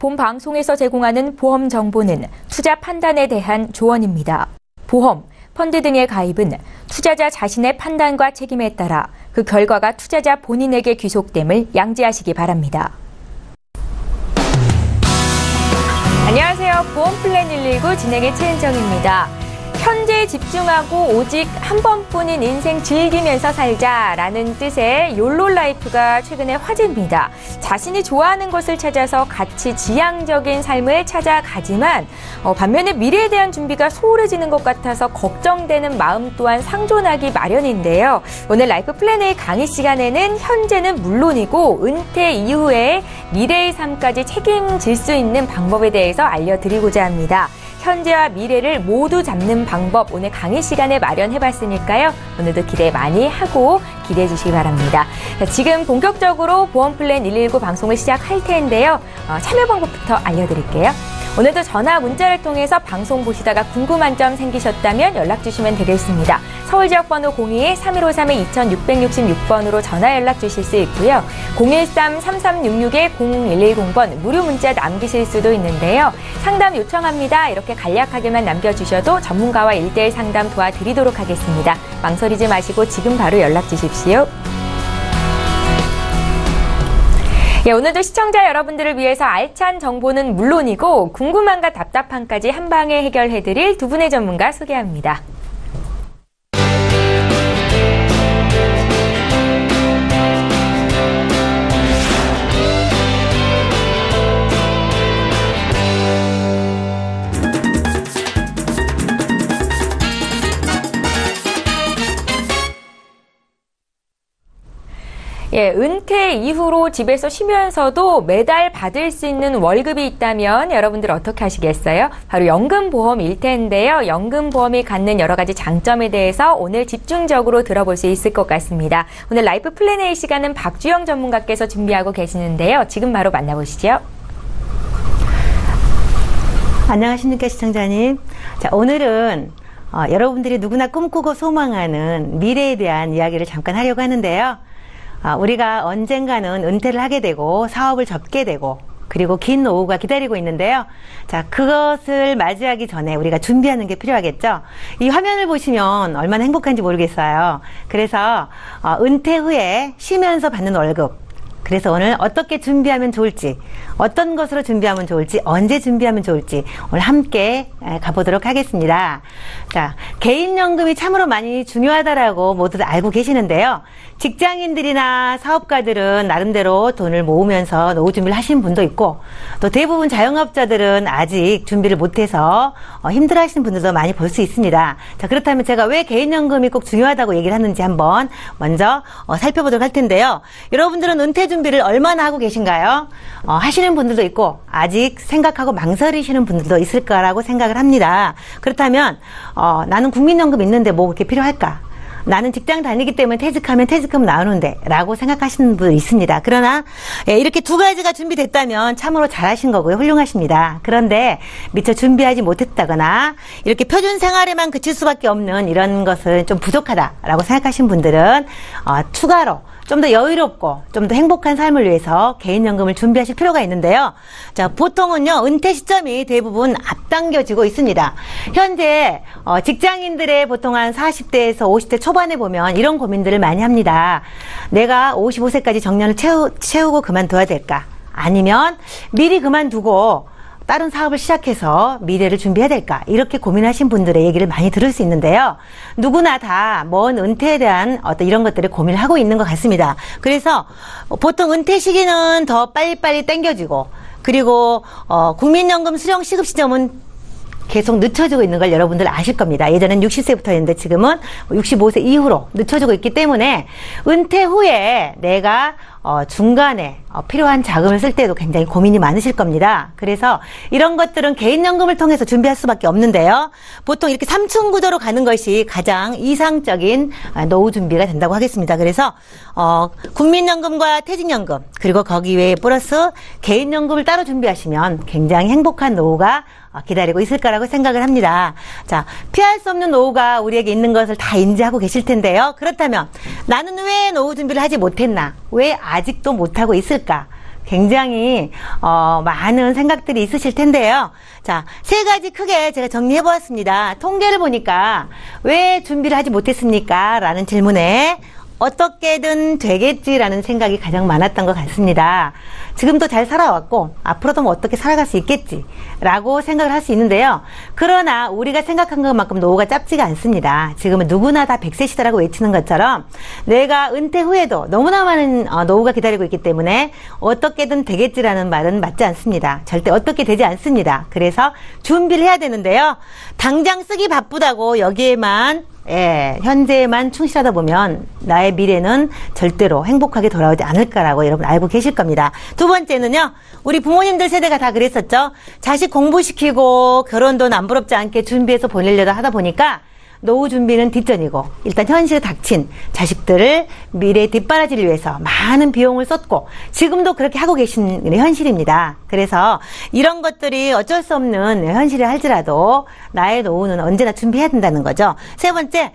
본 방송에서 제공하는 보험 정보는 투자 판단에 대한 조언입니다. 보험, 펀드 등의 가입은 투자자 자신의 판단과 책임에 따라 그 결과가 투자자 본인에게 귀속됨을 양지하시기 바랍니다. 안녕하세요. 보험플랜 119 진행의 최은정입니다. 현재에 집중하고 오직 한 번뿐인 인생 즐기면서 살자라는 뜻의 욜로 라이프가 최근에 화제입니다. 자신이 좋아하는 것을 찾아서 가치 지향적인 삶을 찾아가지만 반면에 미래에 대한 준비가 소홀해지는 것 같아서 걱정되는 마음 또한 상존하기 마련인데요. 오늘 라이프 플랜 A 강의 시간에는 현재는 물론이고 은퇴 이후에 미래의 삶까지 책임질 수 있는 방법에 대해서 알려드리고자 합니다. 현재와 미래를 모두 잡는 방법 오늘 강의 시간에 마련해봤으니까요. 오늘도 기대 많이 하고 기대해 주시기 바랍니다. 자, 지금 본격적으로 보험플랜 119 방송을 시작할 텐데요. 참여 방법부터 알려드릴게요. 오늘도 전화 문자를 통해서 방송 보시다가 궁금한 점 생기셨다면 연락 주시면 되겠습니다. 서울지역번호 02-3153-2666번으로 전화 연락 주실 수 있고요. 013-3366-0110번 무료 문자 남기실 수도 있는데요. 상담 요청합니다. 이렇게 간략하게만 남겨주셔도 전문가와 1:1 상담 도와드리도록 하겠습니다. 망설이지 마시고 지금 바로 연락 주십시오. 예, 오늘도 시청자 여러분들을 위해서 알찬 정보는 물론이고 궁금함과 답답함까지 한 방에 해결해드릴 두 분의 전문가 소개합니다. 예, 은퇴 이후로 집에서 쉬면서도 매달 받을 수 있는 월급이 있다면 여러분들 어떻게 하시겠어요? 바로 연금보험일 텐데요. 연금보험이 갖는 여러 가지 장점에 대해서 오늘 집중적으로 들어볼 수 있을 것 같습니다. 오늘 라이프 플랜 A 시간은 박주영 전문가께서 준비하고 계시는데요. 지금 바로 만나보시죠. 안녕하십니까 시청자님. 자, 오늘은 여러분들이 누구나 꿈꾸고 소망하는 미래에 대한 이야기를 잠깐 하려고 하는데요. 우리가 언젠가는 은퇴를 하게 되고 사업을 접게 되고 그리고 긴 노후가 기다리고 있는데요. 자, 그것을 맞이하기 전에 우리가 준비하는 게 필요하겠죠. 이 화면을 보시면 얼마나 행복한지 모르겠어요. 그래서 은퇴 후에 쉬면서 받는 월급, 그래서 오늘 어떻게 준비하면 좋을지, 어떤 것으로 준비하면 좋을지, 언제 준비하면 좋을지 오늘 함께 가보도록 하겠습니다. 자, 개인연금이 참으로 많이 중요하다라고 모두 알고 계시는데요. 직장인들이나 사업가들은 나름대로 돈을 모으면서 노후 준비를 하신 분도 있고 또 대부분 자영업자들은 아직 준비를 못해서 힘들어하시는 분들도 많이 볼 수 있습니다. 자, 그렇다면 제가 왜 개인연금이 꼭 중요하다고 얘기를 하는지 한번 먼저 살펴보도록 할 텐데요. 여러분들은 은퇴 준비를 얼마나 하고 계신가요? 하시는 분들도 있고 아직 생각하고 망설이시는 분들도 있을 거라고 생각을 합니다. 그렇다면 나는 국민연금 있는데 뭐 그렇게 필요할까? 나는 직장 다니기 때문에 퇴직하면 퇴직금 나오는데 라고 생각하시는 분도 있습니다. 그러나 이렇게 두 가지가 준비됐다면 참으로 잘하신 거고요. 훌륭하십니다. 그런데 미처 준비하지 못했다거나 이렇게 표준 생활에만 그칠 수밖에 없는 이런 것은 좀 부족하다라고 생각하신 분들은 추가로 좀 더 여유롭고 좀 더 행복한 삶을 위해서 개인연금을 준비하실 필요가 있는데요. 자, 보통은요 은퇴 시점이 대부분 앞당겨지고 있습니다. 현재 직장인들의 보통 한 40대에서 50대 초반에 보면 이런 고민들을 많이 합니다. 내가 55세까지 정년을 채우고 그만둬야 될까? 아니면 미리 그만두고 다른 사업을 시작해서 미래를 준비해야 될까? 이렇게 고민하신 분들의 얘기를 많이 들을 수 있는데요. 누구나 다 먼 은퇴에 대한 어떤 이런 것들을 고민을 하고 있는 것 같습니다. 그래서 보통 은퇴 시기는 더 빨리빨리 당겨지고 그리고 국민연금 수령 시급 시점은 계속 늦춰지고 있는 걸 여러분들 아실 겁니다. 예전엔 60세부터였는데 지금은 65세 이후로 늦춰지고 있기 때문에 은퇴 후에 내가 중간에 필요한 자금을 쓸 때도 굉장히 고민이 많으실 겁니다. 그래서 이런 것들은 개인연금을 통해서 준비할 수밖에 없는데요. 보통 이렇게 3층 구조로 가는 것이 가장 이상적인 노후 준비가 된다고 하겠습니다. 그래서 국민연금과 퇴직연금 그리고 거기 외에 플러스 개인연금을 따로 준비하시면 굉장히 행복한 노후가 기다리고 있을 거라고 생각을 합니다. 자, 피할 수 없는 노후가 우리에게 있는 것을 다 인지하고 계실 텐데요. 그렇다면 나는 왜 노후 준비를 하지 못했나? 왜 아직도 못하고 있을까? 굉장히 많은 생각들이 있으실 텐데요. 자, 세 가지 크게 제가 정리해 보았습니다. 통계를 보니까 왜 준비를 하지 못했습니까? 라는 질문에 어떻게든 되겠지라는 생각이 가장 많았던 것 같습니다. 지금도 잘 살아왔고 앞으로도 뭐 어떻게 살아갈 수 있겠지라고 생각을 할 수 있는데요. 그러나 우리가 생각한 것만큼 노후가 짧지가 않습니다. 지금은 누구나 다 100세 시대라고 외치는 것처럼 내가 은퇴 후에도 너무나 많은 노후가 기다리고 있기 때문에 어떻게든 되겠지라는 말은 맞지 않습니다. 절대 어떻게 되지 않습니다. 그래서 준비를 해야 되는데요. 당장 쓰기 바쁘다고 여기에만 현재에만 충실하다 보면 나의 미래는 절대로 행복하게 돌아오지 않을까라고 여러분 알고 계실 겁니다. 두 번째는요, 우리 부모님들 세대가 다 그랬었죠. 자식 공부시키고 결혼도 남부럽지 않게 준비해서 보내려다 하다 보니까 노후 준비는 뒷전이고 일단 현실에 닥친 자식들을 미래에 뒷바라지를 위해서 많은 비용을 썼고 지금도 그렇게 하고 계신 현실입니다. 그래서 이런 것들이 어쩔 수 없는 현실이 할지라도 나의 노후는 언제나 준비해야 된다는 거죠. 세 번째,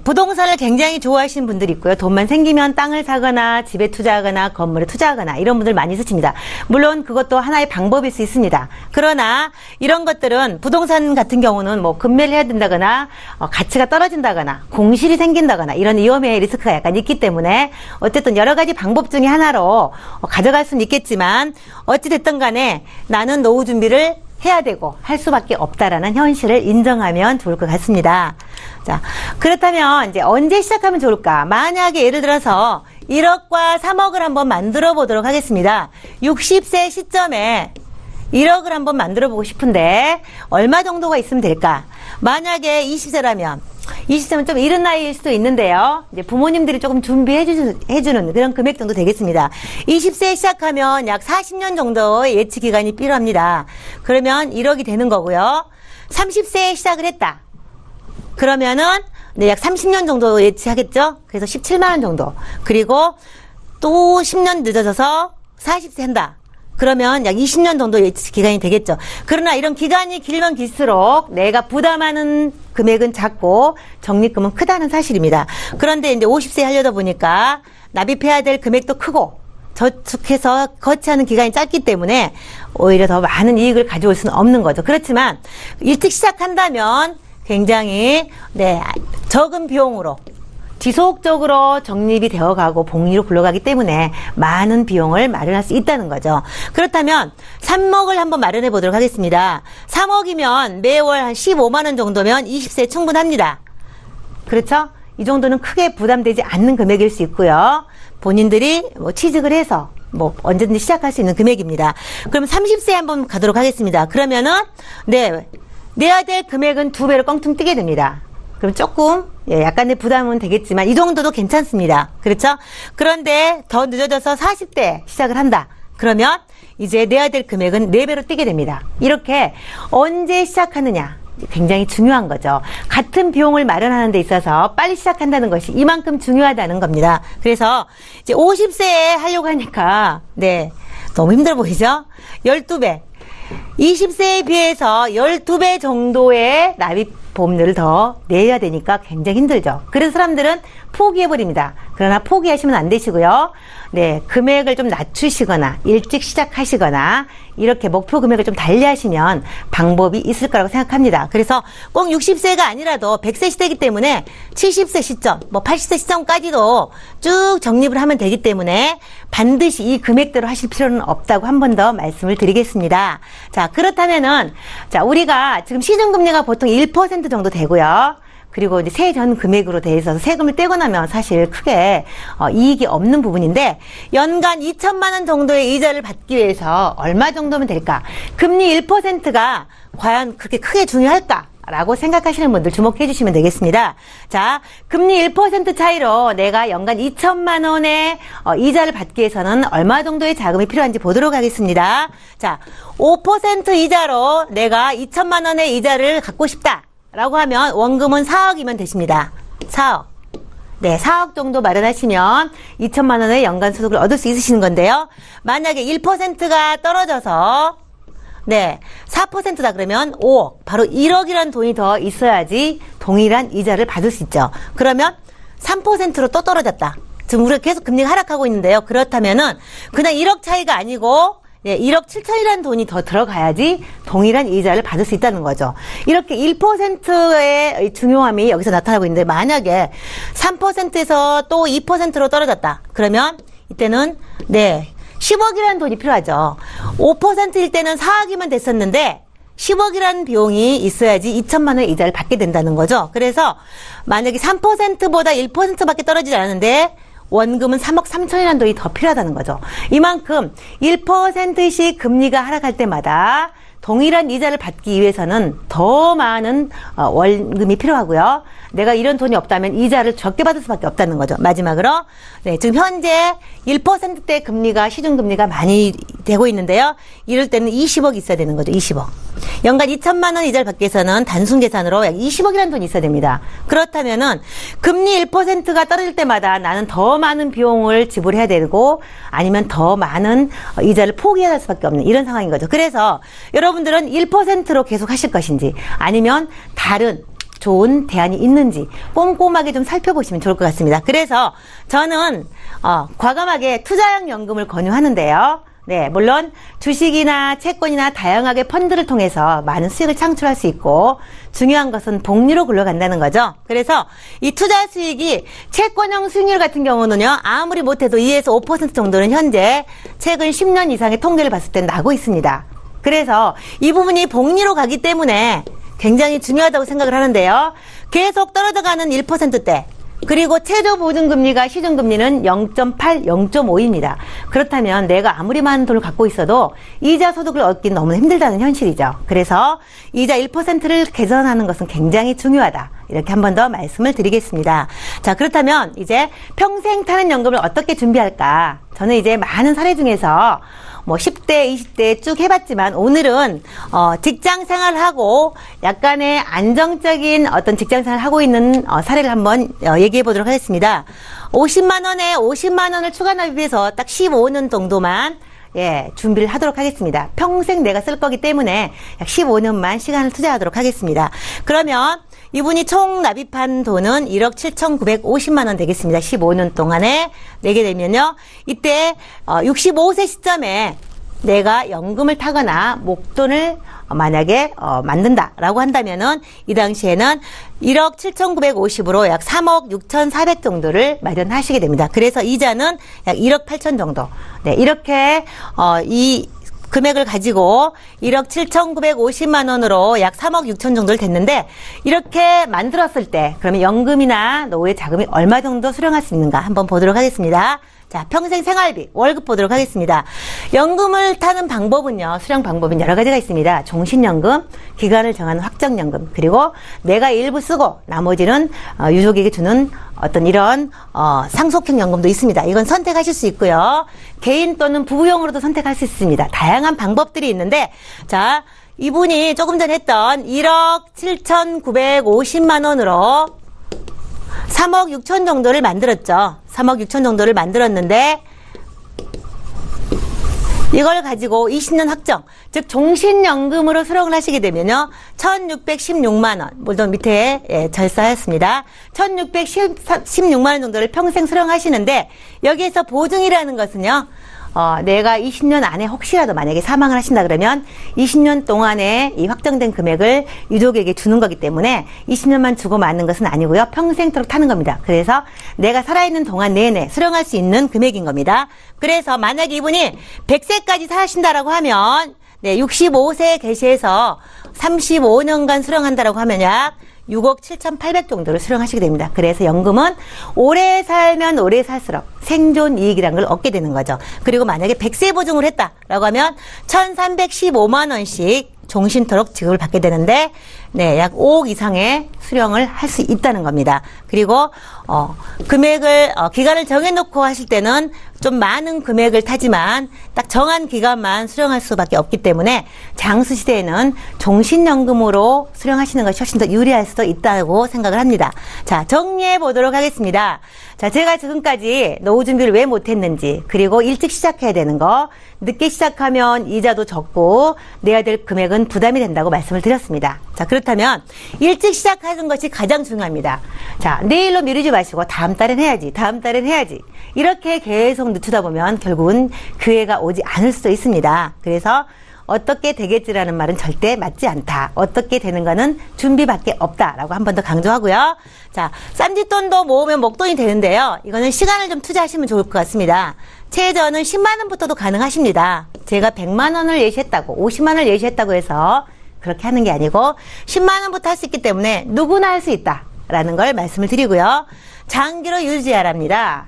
부동산을 굉장히 좋아하시는 분들이 있고요. 돈만 생기면 땅을 사거나 집에 투자하거나 건물에 투자하거나 이런 분들 많이 있으십니다. 물론 그것도 하나의 방법일 수 있습니다. 그러나 이런 것들은 부동산 같은 경우는 뭐 금매를 해야 된다거나 가치가 떨어진다거나 공실이 생긴다거나 이런 위험의 리스크가 약간 있기 때문에 어쨌든 여러 가지 방법 중에 하나로 가져갈 수는 있겠지만 어찌됐든 간에 나는 노후 준비를 해야 되고 할 수밖에 없다라는 현실을 인정하면 좋을 것 같습니다. 자, 그렇다면 이제 언제 시작하면 좋을까? 만약에 예를 들어서 1억과 3억을 한번 만들어 보도록 하겠습니다. 60세 시점에 1억을 한번 만들어 보고 싶은데 얼마 정도가 있으면 될까? 만약에 20세라면 20세면 좀 이른 나이일 수도 있는데요. 이제 부모님들이 조금 준비해주는 그런 금액 정도 되겠습니다. 20세에 시작하면 약 40년 정도의 예치 기간이 필요합니다. 그러면 1억이 되는 거고요. 30세에 시작을 했다. 그러면은 약 30년 정도 예치하겠죠? 그래서 17만 원 정도. 그리고 또 10년 늦어져서 40세 한다. 그러면 약 20년 정도 예치 기간이 되겠죠. 그러나 이런 기간이 길면 길수록 내가 부담하는 금액은 작고 적립금은 크다는 사실입니다. 그런데 이제 50세 하려다 보니까 납입해야 될 금액도 크고 저축해서 거치하는 기간이 짧기 때문에 오히려 더 많은 이익을 가져올 수는 없는 거죠. 그렇지만 일찍 시작한다면 굉장히 적은 비용으로 지속적으로 적립이 되어가고 복리로 굴러가기 때문에 많은 비용을 마련할 수 있다는 거죠. 그렇다면 3억을 한번 마련해 보도록 하겠습니다. 3억이면 매월 한 15만 원 정도면 20세에 충분합니다. 그렇죠? 이 정도는 크게 부담되지 않는 금액일 수 있고요. 본인들이 뭐 취직을 해서 뭐 언제든지 시작할 수 있는 금액입니다. 그럼 30세에 한번 가도록 하겠습니다. 그러면은 내야 될 금액은 2배로 껑충 뛰게 됩니다. 그럼 조금 약간의 부담은 되겠지만 이 정도도 괜찮습니다. 그렇죠? 그런데 더 늦어져서 40대 시작을 한다. 그러면 이제 내야 될 금액은 4배로 뛰게 됩니다. 이렇게 언제 시작하느냐 굉장히 중요한 거죠. 같은 비용을 마련하는 데 있어서 빨리 시작한다는 것이 이만큼 중요하다는 겁니다. 그래서 이제 50세에 하려고 하니까 너무 힘들어 보이죠? 12배. 20세에 비해서 12배 정도의 납입 보험료를 더 내야 되니까 굉장히 힘들죠. 그래서 사람들은 포기해버립니다. 그러나 포기하시면 안 되시고요. 금액을 좀 낮추시거나 일찍 시작하시거나 이렇게 목표 금액을 좀 달리하시면 방법이 있을 거라고 생각합니다. 그래서 꼭 60세가 아니라도 100세 시대이기 때문에 70세 시점, 80세 시점까지도 쭉 적립을 하면 되기 때문에 반드시 이 금액대로 하실 필요는 없다고 한 번 더 말씀을 드리겠습니다. 자, 그렇다면은 우리가 지금 시중금리가 보통 1% 정도 되고요. 그리고 이제 세전 금액으로 돼 있어서 세금을 떼고 나면 사실 크게 이익이 없는 부분인데 연간 2천만 원 정도의 이자를 받기 위해서 얼마 정도면 될까? 금리 1%가 과연 그렇게 크게 중요할까? 라고 생각하시는 분들 주목해 주시면 되겠습니다. 자, 금리 1% 차이로 내가 연간 2천만 원의 이자를 받기 위해서는 얼마 정도의 자금이 필요한지 보도록 하겠습니다. 자, 5% 이자로 내가 2천만 원의 이자를 갖고 싶다. 라고 하면 원금은 4억이면 되십니다. 4억. 4억 정도 마련하시면 2천만 원의 연간 소득을 얻을 수 있으시는 건데요. 만약에 1%가 떨어져서 4%다 그러면 5억. 바로 1억이라는 돈이 더 있어야지 동일한 이자를 받을 수 있죠. 그러면 3%로 또 떨어졌다. 지금 우리가 계속 금리가 하락하고 있는데요. 그렇다면은 그냥 1억 차이가 아니고 1억 7천이라는 돈이 더 들어가야지 동일한 이자를 받을 수 있다는 거죠. 이렇게 1%의 중요함이 여기서 나타나고 있는데 만약에 3%에서 또 2%로 떨어졌다. 그러면 이때는 10억이라는 돈이 필요하죠. 5%일 때는 4억이면 됐었는데 10억이라는 비용이 있어야지 2천만 원의 이자를 받게 된다는 거죠. 그래서 만약에 3%보다 1%밖에 떨어지지 않았는데 원금은 3억 3천이라는 돈이 더 필요하다는 거죠. 이만큼 1%씩 금리가 하락할 때마다 동일한 이자를 받기 위해서는 더 많은 원금이 필요하고요. 내가 이런 돈이 없다면 이자를 적게 받을 수밖에 없다는 거죠. 마지막으로 지금 현재 1%대 금리가 시중금리가 많이 되고 있는데요. 이럴 때는 20억 있어야 되는 거죠. 20억. 연간 2천만 원 이자를 받기 위해서는 단순 계산으로 약 20억이라는 돈이 있어야 됩니다. 그렇다면은 금리 1%가 떨어질 때마다 나는 더 많은 비용을 지불해야 되고 아니면 더 많은 이자를 포기해야 할 수밖에 없는 이런 상황인 거죠. 그래서 여러분들은 1%로 계속 하실 것인지 아니면 다른 좋은 대안이 있는지 꼼꼼하게 좀 살펴보시면 좋을 것 같습니다. 그래서 저는 과감하게 투자형 연금을 권유하는데요. 물론 주식이나 채권이나 다양하게 펀드를 통해서 많은 수익을 창출할 수 있고 중요한 것은 복리로 굴러간다는 거죠. 그래서 이 투자 수익이 채권형 수익률 같은 경우는요. 아무리 못해도 2에서 5% 정도는 현재 최근 10년 이상의 통계를 봤을 때 나고 있습니다. 그래서 이 부분이 복리로 가기 때문에 굉장히 중요하다고 생각을 하는데요. 계속 떨어져가는 1%대 그리고 최저 보증금리가 시중금리는 0.8, 0.5입니다. 그렇다면 내가 아무리 많은 돈을 갖고 있어도 이자 소득을 얻긴 너무 힘들다는 현실이죠. 그래서 이자 1%를 개선하는 것은 굉장히 중요하다. 이렇게 한 번 더 말씀을 드리겠습니다. 자, 그렇다면 이제 평생 타는 연금을 어떻게 준비할까? 저는 이제 많은 사례 중에서 10대, 20대 쭉 해봤지만 오늘은 직장 생활하고 약간의 안정적인 어떤 직장 생활을 하고 있는 사례를 한번 얘기해 보도록 하겠습니다. 50만 원에 50만 원을 추가 납입해서 딱 15년 정도만 준비를 하도록 하겠습니다. 평생 내가 쓸 거기 때문에 약 15년만 시간을 투자하도록 하겠습니다. 그러면 이분이 총 납입한 돈은 1억 7,950만 원 되겠습니다. 15년 동안에 내게 되면요. 이때 65세 시점에 내가 연금을 타거나 목돈을 만약에 만든다라고 한다면은 이 당시에는 1억 7,950으로 약 3억 6,400 정도를 마련하시게 됩니다. 그래서 이자는 약 1억 8천 정도. 이렇게 이 금액을 가지고 1억 7,950만 원으로 약 3억 6천 정도를 됐는데 이렇게 만들었을 때 그러면 연금이나 노후의 자금이 얼마 정도 수령할 수 있는가 한번 보도록 하겠습니다. 자, 평생 생활비, 월급 보도록 하겠습니다. 연금을 타는 방법은요, 수령 방법은 여러 가지가 있습니다. 종신연금, 기간을 정하는 확정연금, 그리고 내가 일부 쓰고 나머지는 유족에게 주는 어떤 이런 상속형 연금도 있습니다. 이건 선택하실 수 있고요. 개인 또는 부부용으로도 선택할 수 있습니다. 다양한 방법들이 있는데, 자, 이분이 조금 전에 했던 1억 7,950만 원으로 3억 6천 정도를 만들었죠. 3억 6천 정도를 만들었는데 이걸 가지고 20년 확정, 즉 종신연금으로 수령을 하시게 되면요. 1,616만 원, 물론 밑에 절사했습니다. 1,616만 원 정도를 평생 수령하시는데 여기에서 보증이라는 것은요. 내가 20년 안에 혹시라도 만약에 사망을 하신다 그러면 20년 동안에 이 확정된 금액을 유족에게 주는 거기 때문에 20년만 주고 마는 것은 아니고요. 평생토록 타는 겁니다. 그래서 내가 살아있는 동안 내내 수령할 수 있는 금액인 겁니다. 그래서 만약에 이분이 100세까지 사신다라고 하면 65세에 계시해서 35년간 수령한다라고 하면 약 6억 7,800 정도를 수령하시게 됩니다. 그래서 연금은 오래 살면 오래 살수록 생존 이익이라는 걸 얻게 되는 거죠. 그리고 만약에 100세 보증을 했다라고 하면 1,315만 원씩 종신토록 지급을 받게 되는데 약 5억 이상의 수령을 할 수 있다는 겁니다. 그리고 금액을 기간을 정해놓고 하실 때는 좀 많은 금액을 타지만 딱 정한 기간만 수령할 수밖에 없기 때문에 장수 시대에는 종신연금으로 수령하시는 것이 훨씬 더 유리할 수도 있다고 생각을 합니다. 자, 정리해 보도록 하겠습니다. 자, 제가 지금까지 노후 준비를 왜 못했는지, 그리고 일찍 시작해야 되는 거, 늦게 시작하면 이자도 적고 내야 될 금액은 부담이 된다고 말씀을 드렸습니다. 자, 그렇다면 일찍 시작하는 것이 가장 중요합니다. 자, 내일로 미루지 마시고 다음 달엔 해야지, 다음 달엔 해야지. 이렇게 계속 늦추다 보면 결국은 기회가 오지 않을 수도 있습니다. 그래서 어떻게 되겠지라는 말은 절대 맞지 않다. 어떻게 되는 거는 준비밖에 없다라고 한 번 더 강조하고요. 자, 쌈짓돈도 모으면 목돈이 되는데요. 이거는 시간을 좀 투자하시면 좋을 것 같습니다. 최저는 10만 원부터도 가능하십니다. 제가 100만 원을 예시했다고 50만 원을 예시했다고 해서 그렇게 하는 게 아니고 10만 원부터 할 수 있기 때문에 누구나 할 수 있다라는 걸 말씀을 드리고요. 장기로 유지하랍니다.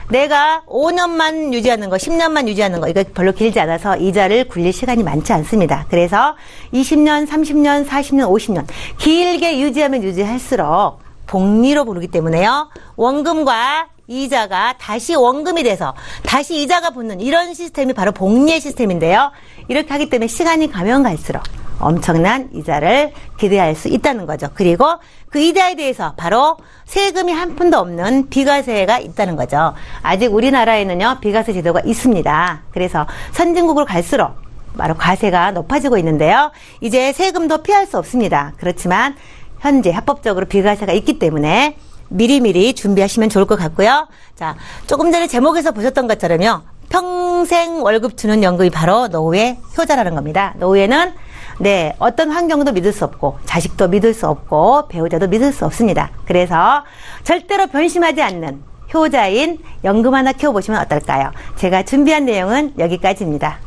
내가 5년만 유지하는 거, 10년만 유지하는 거, 이거 별로 길지 않아서 이자를 굴릴 시간이 많지 않습니다. 그래서 20년, 30년, 40년, 50년 길게 유지하면 유지할수록 복리로 부르기 때문에요. 원금과 이자가 다시 원금이 돼서 다시 이자가 붙는 이런 시스템이 바로 복리의 시스템인데요. 이렇게 하기 때문에 시간이 가면 갈수록 엄청난 이자를 기대할 수 있다는 거죠. 그리고 그 이자에 대해서 바로 세금이 한 푼도 없는 비과세가 있다는 거죠. 아직 우리나라에는요, 비과세 제도가 있습니다. 그래서 선진국으로 갈수록 바로 과세가 높아지고 있는데요. 이제 세금도 피할 수 없습니다. 그렇지만 현재 합법적으로 비과세가 있기 때문에 미리미리 준비하시면 좋을 것 같고요. 자, 조금 전에 제목에서 보셨던 것처럼요, 평생 월급 주는 연금이 바로 노후의 효자라는 겁니다. 노후에는 네, 어떤 환경도 믿을 수 없고 자식도 믿을 수 없고 배우자도 믿을 수 없습니다. 그래서 절대로 변심하지 않는 효자인 연금 하나 키워보시면 어떨까요? 제가 준비한 내용은 여기까지입니다.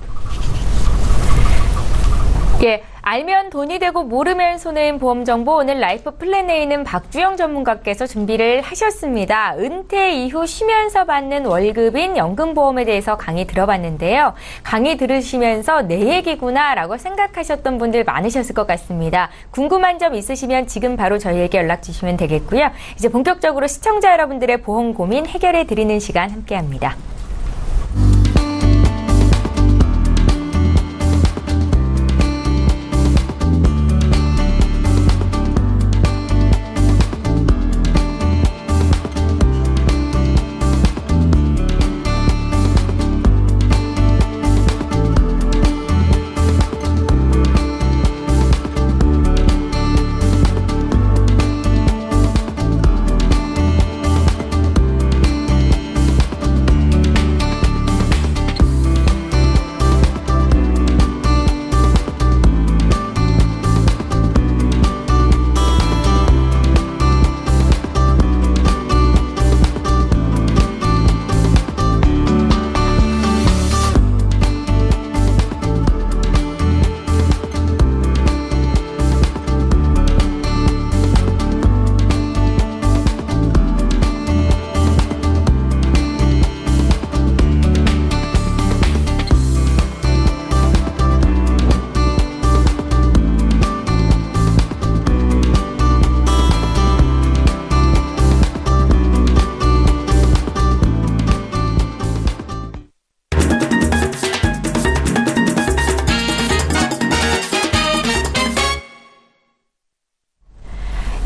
예, 알면 돈이 되고 모르면 손해인 보험 정보 오늘 라이프 플랜에 있는 박주영 전문가께서 준비를 하셨습니다. 은퇴 이후 쉬면서 받는 월급인 연금보험에 대해서 강의 들어봤는데요. 강의 들으시면서 내 얘기구나 라고 생각하셨던 분들 많으셨을 것 같습니다. 궁금한 점 있으시면 지금 바로 저희에게 연락 주시면 되겠고요. 이제 본격적으로 시청자 여러분들의 보험 고민 해결해 드리는 시간 함께합니다.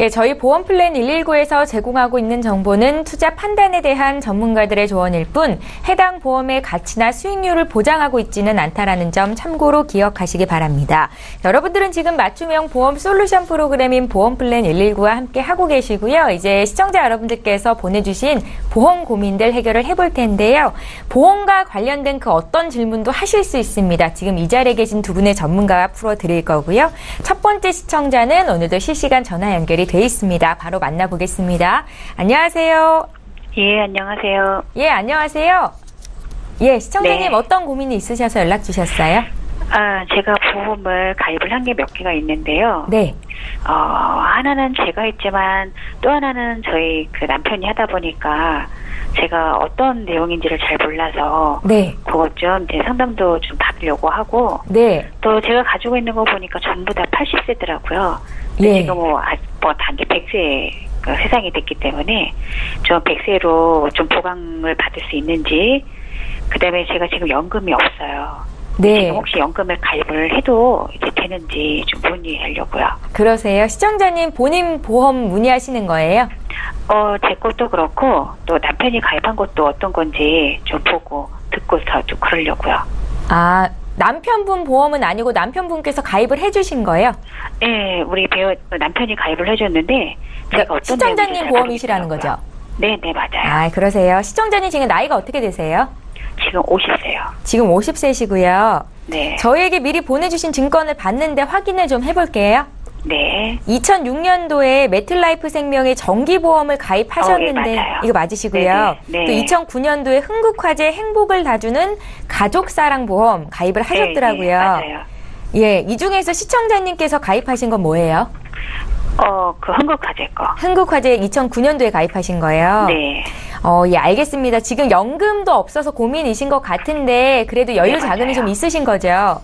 예, 저희 보험플랜 119에서 제공하고 있는 정보는 투자 판단에 대한 전문가들의 조언일 뿐 해당 보험의 가치나 수익률을 보장하고 있지는 않다라는 점 참고로 기억하시기 바랍니다. 여러분들은 지금 맞춤형 보험 솔루션 프로그램인 보험플랜 119와 함께 하고 계시고요. 이제 시청자 여러분들께서 보내주신 보험 고민들 해결을 해볼 텐데요. 보험과 관련된 그 어떤 질문도 하실 수 있습니다. 지금 이 자리에 계신 두 분의 전문가가 풀어드릴 거고요. 첫 번째 시청자는 오늘도 실시간 전화 연결이 돼 있습니다. 바로 만나보겠습니다. 안녕하세요. 예, 안녕하세요. 예, 안녕하세요. 예, 시청자님 네. 어떤 고민이 있으셔서 연락 주셨어요? 제가 보험을 가입을 한 게 몇 개가 있는데요. 네. 하나는 제가 했지만 또 하나는 저희 그 남편이 하다 보니까 제가 어떤 내용인지를 잘 몰라서 네. 그것 좀 이제 상담도 좀 받으려고 하고 네. 또 제가 가지고 있는 거 보니까 전부 다 80세더라고요. 예. 지금 단계 100세 세상이 됐기 때문에 좀 100세로 좀 보강을 받을 수 있는지, 그다음에 제가 지금 연금이 없어요. 네. 지금 혹시 연금을 가입을 해도 이제 되는지 좀 문의하려고요. 그러세요. 시청자님 본인 보험 문의하시는 거예요? 제 것도 그렇고 또 남편이 가입한 것도 어떤 건지 좀 보고 듣고서 좀 그러려고요. 남편분 보험은 아니고 남편분께서 가입을 해주신 거예요? 네, 우리 남편이 가입을 해줬는데 제가 어떤 시청자님 보험이시라는 거죠? 네, 네, 맞아요. 아, 그러세요. 시청자님 지금 나이가 어떻게 되세요? 지금 50세요. 지금 50세시고요. 네. 저희에게 미리 보내주신 증권을 봤는데 확인을 좀 해볼게요. 네. 2006년도에 매트라이프 생명의 정기보험을 가입하셨는데 네, 맞아요. 이거 맞으시고요. 네네. 또 네. 2009년도에 흥국화재 행복을 다주는 가족사랑보험 가입을 하셨더라고요. 네, 맞아요. 예, 이 중에서 시청자님께서 가입하신 건 뭐예요? 그 흥국화재 거. 흥국화재 2009년도에 가입하신 거예요. 네. 예, 알겠습니다. 지금 연금도 없어서 고민이신 것 같은데 그래도 여유 네, 자금이 맞아요. 좀 있으신 거죠?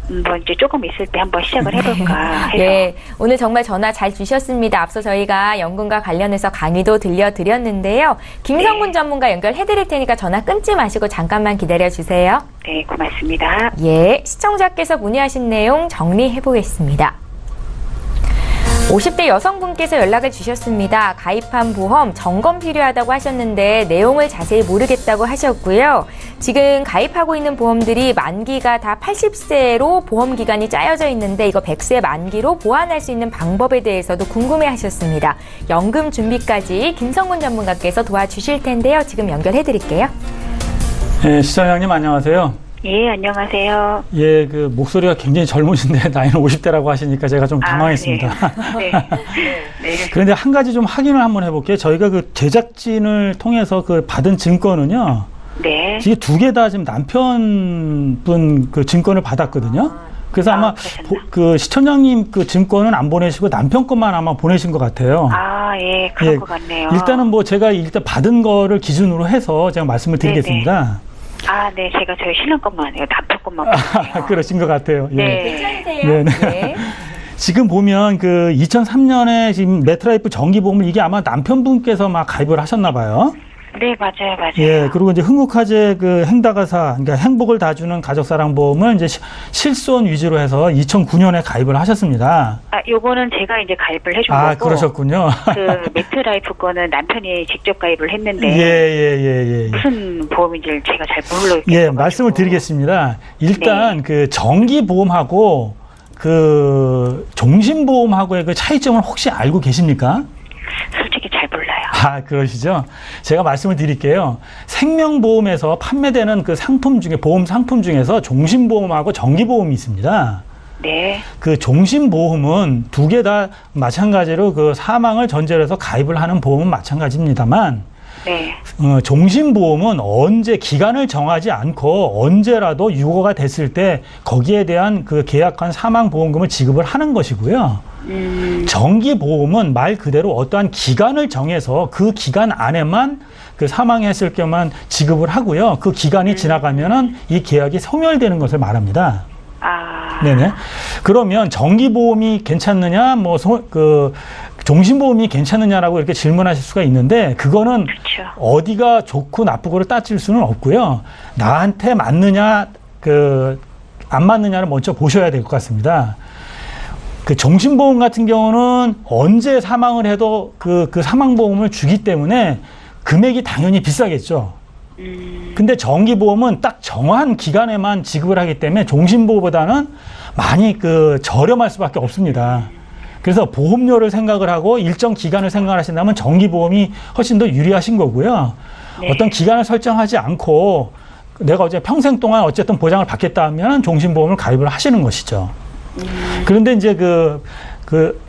뭐 이제 조금 있을 때 한번 시작을 해볼까 해서. 네, 오늘 정말 전화 잘 주셨습니다. 앞서 저희가 연금과 관련해서 강의도 들려드렸는데요. 김성군 네. 전문가 연결해드릴 테니까 전화 끊지 마시고 잠깐만 기다려주세요. 네, 고맙습니다. 예, 시청자께서 문의하신 내용 정리해보겠습니다. 50대 여성분께서 연락을 주셨습니다. 가입한 보험 점검 필요하다고 하셨는데 내용을 자세히 모르겠다고 하셨고요. 지금 가입하고 있는 보험들이 만기가 다 80세로 보험 기간이 짜여져 있는데 이거 100세 만기로 보완할 수 있는 방법에 대해서도 궁금해 하셨습니다. 연금 준비까지 김성군 전문가께서 도와주실 텐데요. 지금 연결해 드릴게요. 네, 시청자님 안녕하세요. 예, 안녕하세요. 예, 그 목소리가 굉장히 젊으신데 나이는 50대라고 하시니까 제가 좀 당황했습니다. 네. 네. 그런데 한 가지 좀 확인을 한번 해볼게요. 저희가 그 제작진을 통해서 그 받은 증권은요. 네. 이게 두 개 다 지금 남편분 그 증권을 받았거든요. 그래서 아마 그 시청자님 그 증권은 안 보내시고 남편 것만 아마 보내신 것 같아요. 아, 예, 그런 것 같네요. 일단은 뭐 제가 일단 받은 거를 기준으로 해서 제가 말씀을 드리겠습니다. 네네. 아, 네, 제가 저희 신랑 것만, 남편 것만 보네요. 그러신 것 같아요. 예. 네. 괜찮으세요? 네네. 네. 지금 보면 그 2003년에 지금 매트라이프 정기보험을 이게 아마 남편분께서 막 가입을 하셨나 봐요. 네, 맞아요, 맞아요. 예, 그리고 이제 흥국화재 그 행다가사, 그러니까 행복을 다주는 가족사랑보험을 이제 실손 위주로 해서 2009년에 가입을 하셨습니다. 아, 요거는 제가 이제 가입을 해준 아, 거고. 그러셨군요. 그 매트라이프 거는 남편이 직접 가입을 했는데. 예. 무슨 보험인지 제가 잘 모르겠어요. 예, 말씀을 드리겠습니다. 일단 네. 그 정기보험하고 그 종신보험하고의 그 차이점을 혹시 알고 계십니까? 솔직히 잘 몰라요. 아, 그러시죠? 제가 말씀을 드릴게요. 생명보험에서 판매되는 그 상품 중에, 보험 상품 중에서 종신보험하고 정기보험이 있습니다. 네. 그 종신보험은 두 개 다 마찬가지로 그 사망을 전제로 해서 가입을 하는 보험은 마찬가지입니다만, 네. 종신보험은 언제 기간을 정하지 않고 언제라도 유고가 됐을 때 거기에 대한 그 계약한 사망보험금을 지급을 하는 것이고요. 정기보험은 말 그대로 어떠한 기간을 정해서 그 기간 안에만 그 사망했을 경우만 지급을 하고요. 그 기간이 지나가면은 이 계약이 소멸되는 것을 말합니다. 아. 네네. 그러면 정기보험이 괜찮느냐, 그 종신보험이 괜찮느냐라고 이렇게 질문하실 수가 있는데 그거는 그렇죠. 어디가 좋고 나쁘고를 따질 수는 없고요. 나한테 맞느냐, 안 맞느냐를 먼저 보셔야 될 것 같습니다. 그 종신보험 같은 경우는 언제 사망을 해도 그 사망보험을 주기 때문에 금액이 당연히 비싸겠죠. 근데 정기보험은 딱 정한 기간에만 지급을 하기 때문에 종신보험보다는 많이 저렴할 수밖에 없습니다. 그래서 보험료를 생각을 하고 일정 기간을 생각하신다면 정기보험이 훨씬 더 유리하신 거고요. 네. 어떤 기간을 설정하지 않고 내가 어제 평생 동안 어쨌든 보장을 받겠다 하면 종신보험을 가입을 하시는 것이죠. 그런데 이제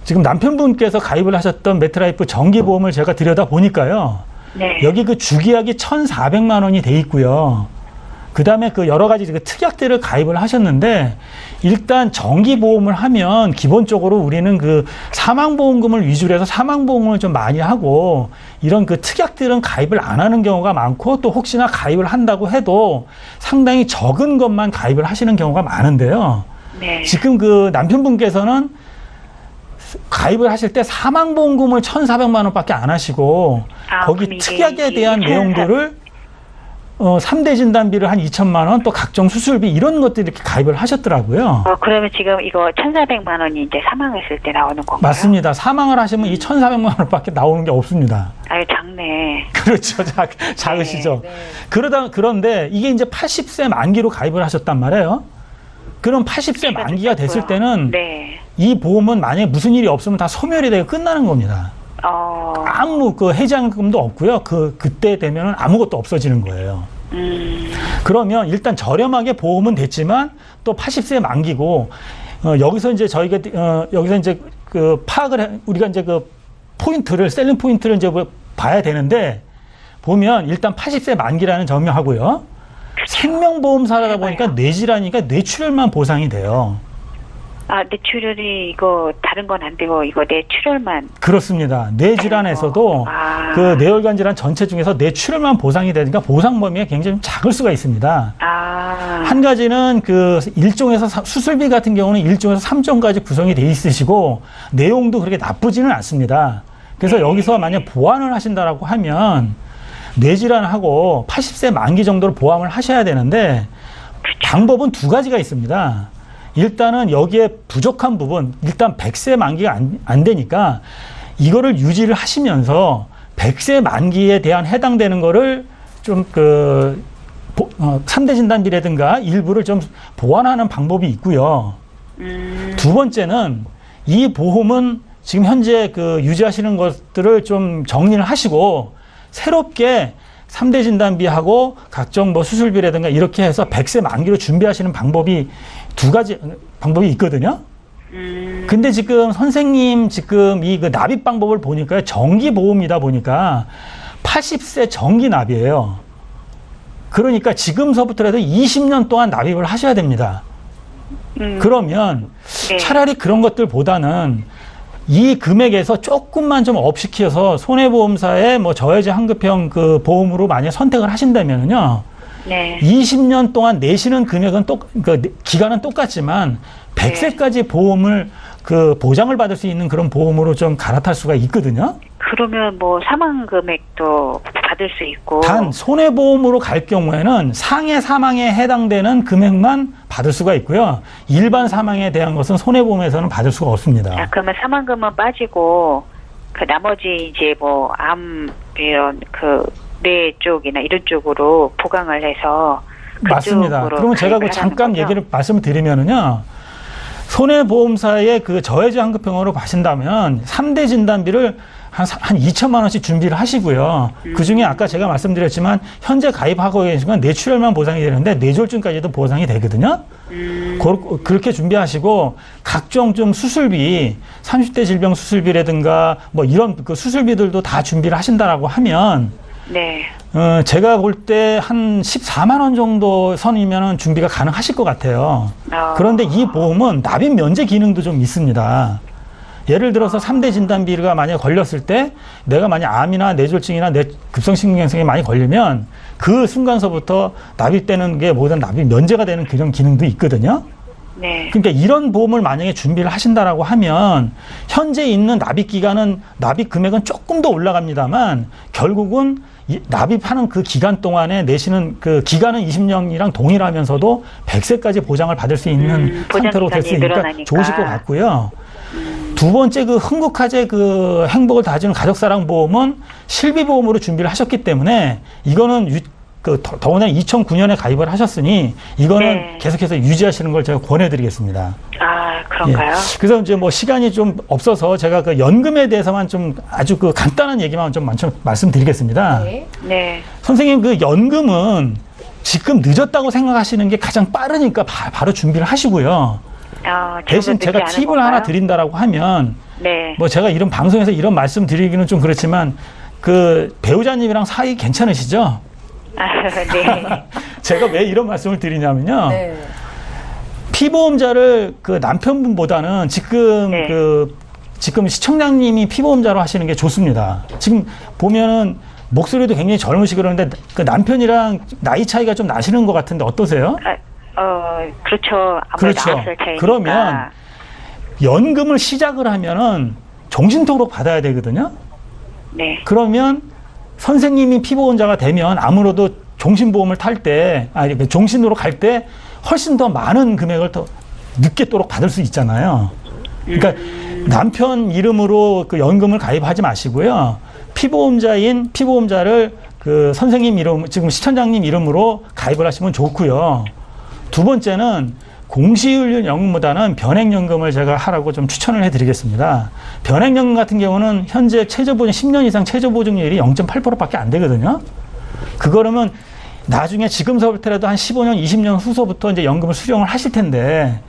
지금 남편분께서 가입을 하셨던 매트라이프 정기보험을 제가 들여다 보니까요. 네. 여기 그 주기약이 1,400만 원이 돼 있고요. 그 다음에 그 여러 가지 그 특약들을 가입을 하셨는데 일단 정기보험을 하면 기본적으로 우리는 그 사망보험금을 위주로 해서 사망보험을 좀 많이 하고 이런 그 특약들은 가입을 안 하는 경우가 많고 또 혹시나 가입을 한다고 해도 상당히 적은 것만 가입을 하시는 경우가 많은데요. 네. 지금 그 남편분께서는 가입을 하실 때 사망보험금을 1,400만 원밖에 안 하시고 거기 특약에 대한 내용들을 3대 진단비를 한 2천만 원, 또 각종 수술비 이런 것들 이렇게 가입을 하셨더라고요. 그러면 지금 이거 1,400만 원이 이제 사망했을 때 나오는 건가요? 맞습니다. 사망을 하시면 이 1,400만 원밖에 나오는 게 없습니다. 아유, 작네. 그렇죠. 작으시죠. 네. 그런데 이게 이제 80세 만기로 가입을 하셨단 말이에요. 그럼 80세 만기가 됐을 때는 네. 이 보험은 만약에 무슨 일이 없으면 다 소멸이 되고 끝나는 겁니다. 아무 그 해지한금도 없고요. 그때 되면은 아무것도 없어지는 거예요. 그러면 일단 저렴하게 보험은 됐지만 또 80세 만기고 여기서 이제 저희가 여기서 이제 그 파악을 우리가 이제 그 포인트를 셀링 포인트를 이제 봐야 되는데 보면 일단 80세 만기라는 점이 하고요. 생명보험사라다 보니까 뇌질환이니까 뇌출혈만 보상이 돼요. 아, 뇌출혈이 이거 다른 건 안 되고 이거 뇌출혈만. 그렇습니다. 뇌질환에서도 그 뇌혈관 질환 전체 중에서 뇌출혈만 보상이 되니까 보상 범위가 굉장히 작을 수가 있습니다. 한 가지는 그 1종에서 수술비 같은 경우는 1종에서 3종까지 구성이 돼 있으시고 내용도 그렇게 나쁘지는 않습니다. 그래서 여기서 만약 보완을 하신다라고 하면 뇌질환하고 80세 만기 정도로 보완을 하셔야 되는데 방법은 두 가지가 있습니다. 일단은 여기에 부족한 부분, 일단 100세 만기가 안 되니까 이거를 유지를 하시면서 100세 만기에 대한 해당되는 거를 좀 3대 진단비라든가 일부를 좀 보완하는 방법이 있고요. 두 번째는 이 보험은 지금 현재 그 유지하시는 것들을 좀 정리를 하시고 새롭게 3대 진단비하고 각종 뭐 수술비라든가 이렇게 해서 100세 만기로 준비하시는 방법이 두 가지 방법이 있거든요. 근데 지금 선생님 지금 이 그 납입 방법을 보니까 정기보험이다 보니까 80세 정기 납이에요. 그러니까 지금서부터라도 20년 동안 납입을 하셔야 됩니다. 그러면 네. 차라리 그런 것들보다는 이 금액에서 조금만 좀 업시켜서 손해보험사의 뭐 저해제 환급형 그 보험으로 만약 선택을 하신다면요. 네. 20년 동안 내시는 금액은 기간은 똑같지만 100세까지 보험을 그 보장을 받을 수 있는 그런 보험으로 좀 갈아탈 수가 있거든요. 그러면 뭐 사망 금액도 받을 수 있고. 단 손해보험으로 갈 경우에는 상해 사망에 해당되는 금액만 받을 수가 있고요. 일반 사망에 대한 것은 손해보험에서는 받을 수가 없습니다. 아, 그러면 사망금은 빠지고 그 나머지 이제 뭐 암 이런 그 뇌 쪽이나 이런 쪽으로 보강을 해서 맞습니다. 그러면 제가 그 잠깐 얘기를 말씀을 드리면은요. 손해보험사의 그 저해제 환급형으로 가신다면 3대 진단비를 한 2천만 원씩 준비를 하시고요. 그 중에 아까 제가 말씀드렸지만 현재 가입하고 계신 건 뇌출혈만 보상이 되는데 뇌졸중까지도 보상이 되거든요. 그렇게 준비하시고 각종 좀 수술비, 30대 질병 수술비라든가 뭐 이런 그 수술비들도 다 준비를 하신다라고 하면 네. 제가 볼 때 한 14만 원 정도 선이면은 준비가 가능하실 것 같아요. 그런데 이 보험은 납입 면제 기능도 좀 있습니다. 예를 들어서 3대 진단비가 만약 걸렸을 때 내가 만약 암이나 뇌졸중이나 급성심근경색이 많이 걸리면 그 순간서부터 납입되는 게 모든 납입 면제가 되는 그런 기능도 있거든요. 네. 그러니까 이런 보험을 만약에 준비를 하신다라고 하면 현재 있는 납입 기간은 납입 금액은 조금 더 올라갑니다만 결국은 납입하는 그 기간 동안에 내시는 그 기간은 20년이랑 동일하면서도 100세까지 보장을 받을 수 있는 상태로 될 수 있으니까 좋으실 것 같고요. 두 번째 그 흥국화재 그 행복을 다지는 가족사랑 보험은 실비보험으로 준비를 하셨기 때문에 이거는 더구나 2009년에 가입을 하셨으니 이거는 네. 계속해서 유지하시는 걸 제가 권해드리겠습니다. 아, 그런가요? 예. 그래서 이제 뭐 시간이 좀 없어서 제가 그 연금에 대해서만 좀 아주 그 간단한 얘기만 좀 말씀드리겠습니다. 네. 네. 선생님 그 연금은 지금 늦었다고 생각하시는 게 가장 빠르니까 바로 준비를 하시고요. 대신 제가 팁을 하나 드린다라고 하면 네. 뭐 제가 이런 방송에서 이런 말씀 드리기는 좀 그렇지만 그 배우자님이랑 사이 괜찮으시죠? 아, 네. 제가 왜 이런 말씀을 드리냐면요. 네. 피보험자를 그 남편분보다는 지금 네. 지금 시청자님이 피보험자로 하시는 게 좋습니다. 지금 보면은 목소리도 굉장히 젊으시고 그러는데 그 남편이랑 나이 차이가 좀 나시는 것 같은데 어떠세요? 그렇죠. 아무래도 그렇죠. 9살 차이니까. 그러면 연금을 시작을 하면은 종신토록 받아야 되거든요. 네. 그러면 선생님이 피보험자가 되면 아무래도 종신보험을 탈 때, 종신으로 갈 때 훨씬 더 많은 금액을 더 늦게도록 받을 수 있잖아요. 그러니까 남편 이름으로 그 연금을 가입하지 마시고요. 피보험자를 그 선생님 이름, 지금 시청자님 이름으로 가입을 하시면 좋고요. 두 번째는 공시율 연금보다는 변액연금을 제가 하라고 좀 추천을 해드리겠습니다. 변액연금 같은 경우는 현재 최저보증 10년 이상 최저보증률이 0.8%밖에 안 되거든요. 그거라면 나중에 지금서부터라도 한 15년, 20년 후서부터 이제 연금을 수령을 하실 텐데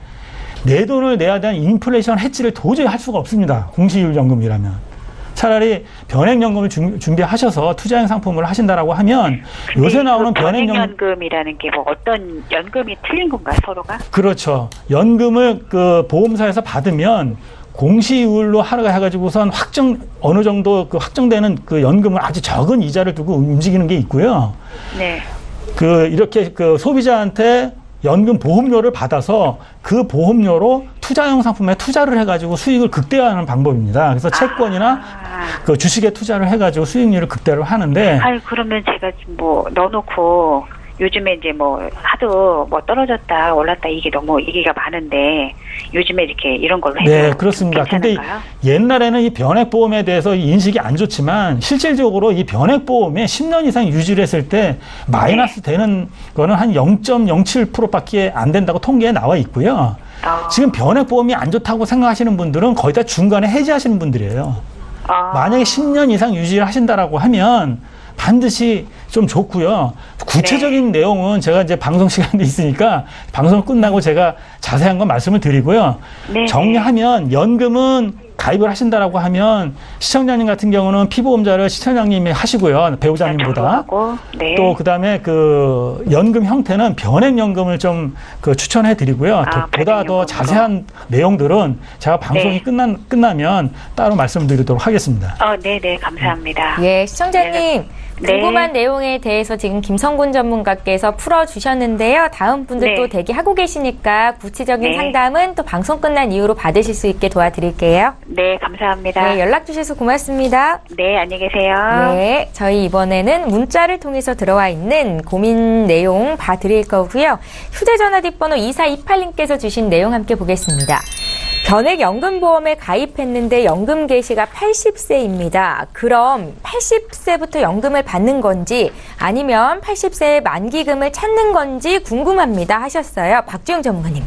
내 돈을 내야 되는 인플레이션 해지를 도저히 할 수가 없습니다. 공시율 연금이라면. 차라리 변액연금을 준비하셔서 투자형 상품을 하신다라고 하면 요새 나오는 변액연금이라는 게 뭐 어떤 연금이 틀린 건가요, 서로가? 그렇죠. 연금을 그 보험사에서 받으면 공시율로 하루가 해가지고선 어느 정도 그 확정되는 그 연금을 아주 적은 이자를 두고 움직이는 게 있고요. 네. 이렇게 소비자한테 연금 보험료를 받아서 그 보험료로 투자형 상품에 투자를 해가지고 수익을 극대화하는 방법입니다. 그래서 채권이나 그 주식에 투자를 해가지고 수익률을 극대화를 하는데. 그러면 제가 뭐 넣어놓고 요즘에 이제 뭐 하도 뭐 떨어졌다 올랐다 이게 너무 얘기가 많은데 요즘에 이렇게 이런 걸로 해도 네, 그렇습니다. 근데 옛날에는 이 변액보험에 대해서 인식이 안 좋지만 실질적으로 이 변액보험에 10년 이상 유지를 했을 때 마이너스 되는 거는 한 0.07%밖에 안 된다고 통계에 나와 있고요. 지금 변액보험이 안 좋다고 생각하시는 분들은 거의 다 중간에 해지하시는 분들이에요. 만약에 10년 이상 유지를 하신다라고 하면 반드시 좀 좋고요. 구체적인 내용은 제가 이제 방송 시간도 있으니까 방송 끝나고 제가 자세한 건 말씀을 드리고요. 정리하면 연금은 가입을 하신다라고 하면 시청자님 같은 경우는 피보험자를 시청자님이 하시고요. 배우자님보다. 또 그다음에 그 연금 형태는 변액연금을 좀 추천해 드리고요. 보다 더 자세한 내용들은 제가 방송이 끝나면 따로 말씀드리도록 하겠습니다. 네, 감사합니다. 예, 시청자님. 궁금한 내용에 대해서 지금 김성군 전문가께서 풀어주셨는데요. 다음 분들도 대기하고 계시니까 구체적인 상담은 또 방송 끝난 이후로 받으실 수 있게 도와드릴게요. 네, 감사합니다. 네, 연락 주셔서 고맙습니다. 네, 안녕히 계세요. 네, 저희 이번에는 문자를 통해서 들어와 있는 고민 내용 봐드릴 거고요. 휴대전화 뒷번호 2428님께서 주신 내용 함께 보겠습니다. 변액연금보험에 가입했는데 연금 개시가 80세입니다. 그럼 80세부터 연금을 받는 건지 아니면 80세에 만기금을 찾는 건지 궁금합니다 하셨어요. 박주영 전문가님.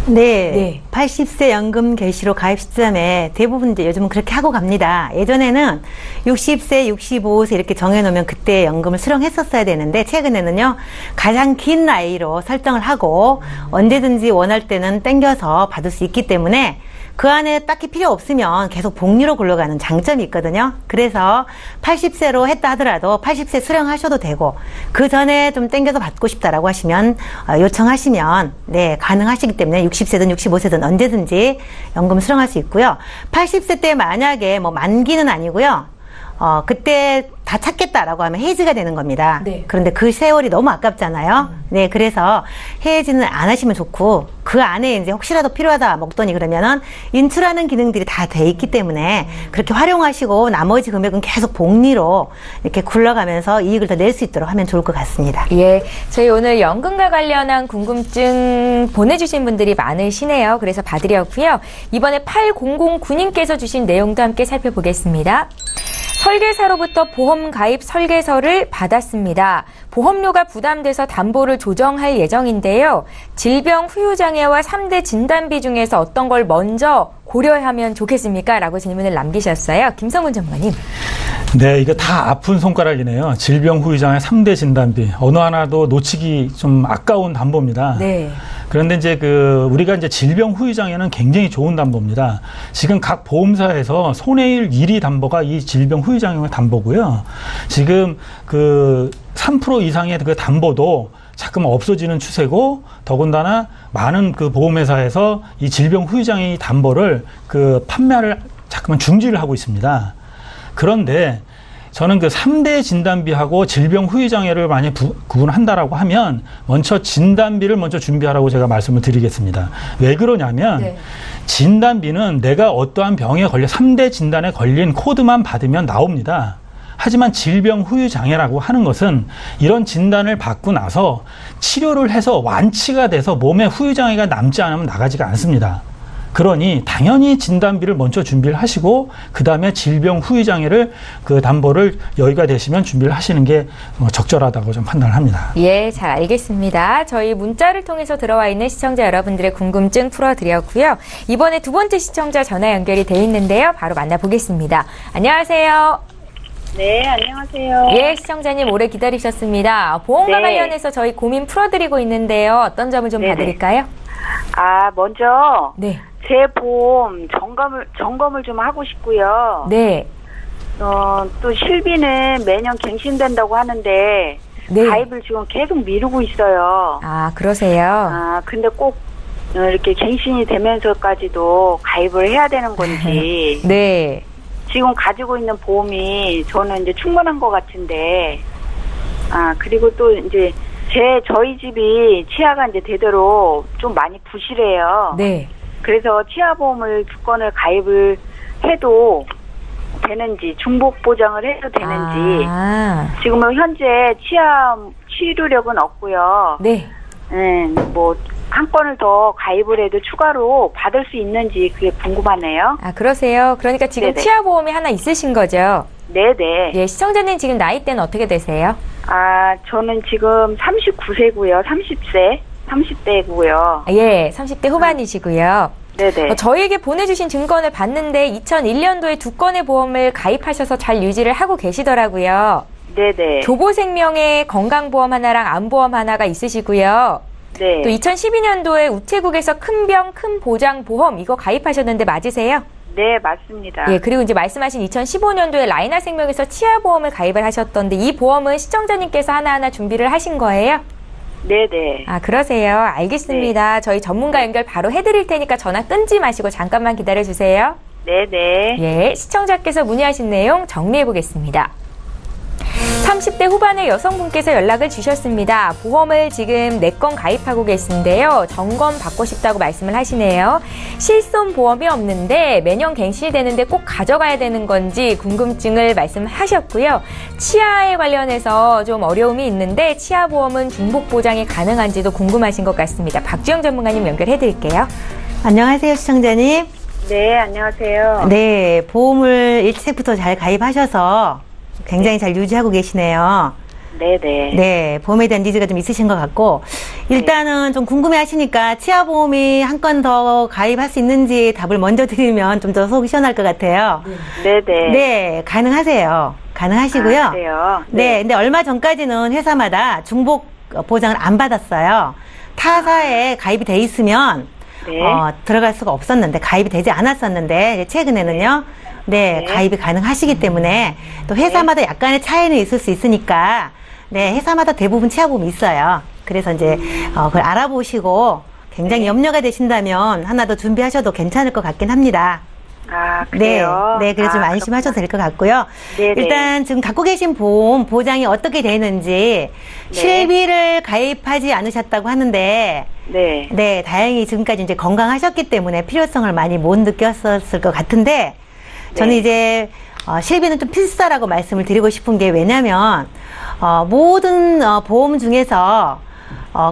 네. 80세 연금 개시로 가입 시점에 대부분 이제 요즘은 그렇게 하고 갑니다. 예전에는 60세, 65세 이렇게 정해놓으면 그때 연금을 수령했었어야 되는데 최근에는요, 가장 긴 나이로 설정을 하고 언제든지 원할 때는 땡겨서 받을 수 있기 때문에 그 안에 딱히 필요 없으면 계속 복리로 굴러가는 장점이 있거든요. 그래서 80세로 했다 하더라도 80세 수령하셔도 되고 그 전에 좀 땡겨서 받고 싶다라고 하시면 요청하시면 가능하시기 때문에 60세든 65세든 언제든지 연금 수령할 수 있고요. 80세 때 만약에 뭐 만기는 아니고요. 그때 다 찾겠다라고 하면 해지가 되는 겁니다. 그런데 그 세월이 너무 아깝잖아요. 그래서 해지는 안 하시면 좋고 그 안에 이제 혹시라도 필요하다 먹더니 그러면은 인출하는 기능들이 다 돼 있기 때문에 그렇게 활용하시고 나머지 금액은 계속 복리로 이렇게 굴러가면서 이익을 더 낼 수 있도록 하면 좋을 것 같습니다. 예, 저희 오늘 연금과 관련한 궁금증 보내주신 분들이 많으시네요. 그래서 봐드렸고요. 이번에 8009님께서 주신 내용도 함께 살펴보겠습니다. 설계사로부터 보험 가입 설계서를 받았습니다. 보험료가 부담돼서 담보를 조정할 예정인데요. 질병 후유장애와 3대 진단비 중에서 어떤 걸 먼저 고려하면 좋겠습니까? 라고 질문을 남기셨어요. 김성훈 전문가님. 네, 이거 다 아픈 손가락이네요. 질병 후유장애 3대 진단비. 어느 하나도 놓치기 좀 아까운 담보입니다. 네. 그런데 이제 우리가 이제 질병 후유장애는 굉장히 좋은 담보입니다. 지금 각 보험사에서 손해율 1위 담보가 이 질병 후유장애 담보고요. 지금 3% 이상의 그 담보도 자꾸만 없어지는 추세고, 더군다나 많은 그 보험회사에서 이 질병 후유장애 담보를 판매를 자꾸만 중지를 하고 있습니다. 그런데 저는 3대 진단비하고 질병 후유장애를 만약 구분한다라고 하면 먼저 진단비를 먼저 준비하라고 제가 말씀을 드리겠습니다. 왜 그러냐면 진단비는 내가 어떠한 병에 걸려 3대 진단에 걸린 코드만 받으면 나옵니다. 하지만 질병 후유장애라고 하는 것은 이런 진단을 받고 나서 치료를 해서 완치가 돼서 몸에 후유장애가 남지 않으면 나가지가 않습니다. 그러니 당연히 진단비를 먼저 준비를 하시고 그다음에 질병 후유 장애를 그 담보를 여유가 되시면 준비를 하시는 게 적절하다고 좀 판단을 합니다. 예, 잘 알겠습니다. 저희 문자를 통해서 들어와 있는 시청자 여러분들의 궁금증 풀어드렸고요. 이번에 두 번째 시청자 전화 연결이 돼 있는데요. 바로 만나보겠습니다. 안녕하세요. 네, 안녕하세요. 예, 시청자님 오래 기다리셨습니다. 보험과 네. 관련해서 저희 고민 풀어드리고 있는데요. 어떤 점을 좀 네네. 봐드릴까요? 먼저 네. 제 보험 점검을 좀 하고 싶고요. 네. 또 실비는 매년 갱신된다고 하는데 네. 가입을 지금 계속 미루고 있어요. 아, 그러세요? 근데 꼭 이렇게 갱신이 되면서까지도 가입을 해야 되는 건지 네. 지금 가지고 있는 보험이 저는 이제 충분한 것 같은데 그리고 또 이제 저희 집이 치아가 이제 대대로 좀 많이 부실해요. 네. 그래서 치아보험을 2건을 가입을 해도 되는지, 중복 보장을 해도 되는지. 지금은 현재 치아 치료력은 없고요. 네. 한 건을 더 가입을 해도 추가로 받을 수 있는지 그게 궁금하네요. 그러세요. 그러니까 지금 네네. 치아보험이 하나 있으신 거죠? 네네. 예, 시청자님 지금 나이대는 어떻게 되세요? 저는 지금 39세고요. 30대고요. 예, 30대 후반이시고요. 네네. 저희에게 보내주신 증권을 봤는데 2001년도에 2건의 보험을 가입하셔서 잘 유지를 하고 계시더라고요. 네네. 교보생명의 건강보험 하나랑 암보험 하나가 있으시고요. 네. 또 2012년도에 우체국에서 큰 병, 큰 보장 보험 이거 가입하셨는데 맞으세요? 네, 맞습니다. 예, 그리고 이제 말씀하신 2015년도에 라이나 생명에서 치아보험을 가입을 하셨던데 이 보험은 시청자님께서 하나하나 준비를 하신 거예요? 네네. 그러세요. 알겠습니다. 저희 전문가 연결 바로 해드릴 테니까 전화 끊지 마시고 잠깐만 기다려주세요. 네네. 예, 시청자께서 문의하신 내용 정리해 보겠습니다. 30대 후반의 여성분께서 연락을 주셨습니다. 보험을 지금 4건 가입하고 계신데요. 점검 받고 싶다고 말씀을 하시네요. 실손 보험이 없는데 매년 갱신이 되는데 꼭 가져가야 되는 건지 궁금증을 말씀하셨고요. 치아에 관련해서 좀 어려움이 있는데 치아 보험은 중복 보장이 가능한지도 궁금하신 것 같습니다. 박주영 전문가님 연결해 드릴게요. 안녕하세요, 시청자님. 네, 안녕하세요. 네, 보험을 일찍부터 잘 가입하셔서 굉장히 잘 유지하고 계시네요. 네네. 네, 보험에 대한 니즈가 좀 있으신 것 같고, 일단은 좀 궁금해 하시니까 치아보험이 한 건 더 가입할 수 있는지 답을 먼저 드리면 좀 더 속이 시원할 것 같아요. 네네. 네, 가능하세요. 가능하시고요. 그래요? 네, 근데 얼마 전까지는 회사마다 중복 보장을 안 받았어요. 타사에 가입이 돼 있으면 네. 들어갈 수가 없었는데, 가입이 되지 않았었는데, 최근에는 네, 가입이 가능하시기 때문에 또 회사마다 약간의 차이는 있을 수 있으니까 네, 회사마다 대부분 치아보험이 있어요. 그래서 이제 그걸 알아보시고 굉장히 염려가 되신다면 하나 더 준비하셔도 괜찮을 것 같긴 합니다. 그래요? 네, 그래서 좀 안심하셔도 될 것 같고요. 네네. 일단 지금 갖고 계신 보험 보장이 어떻게 되는지 실비를 가입하지 않으셨다고 하는데 네. 네, 다행히 지금까지 이제 건강하셨기 때문에 필요성을 많이 못 느꼈었을 것 같은데 저는 이제 실비는 좀 필수다라고 말씀을 드리고 싶은 게 왜냐면 모든 보험 중에서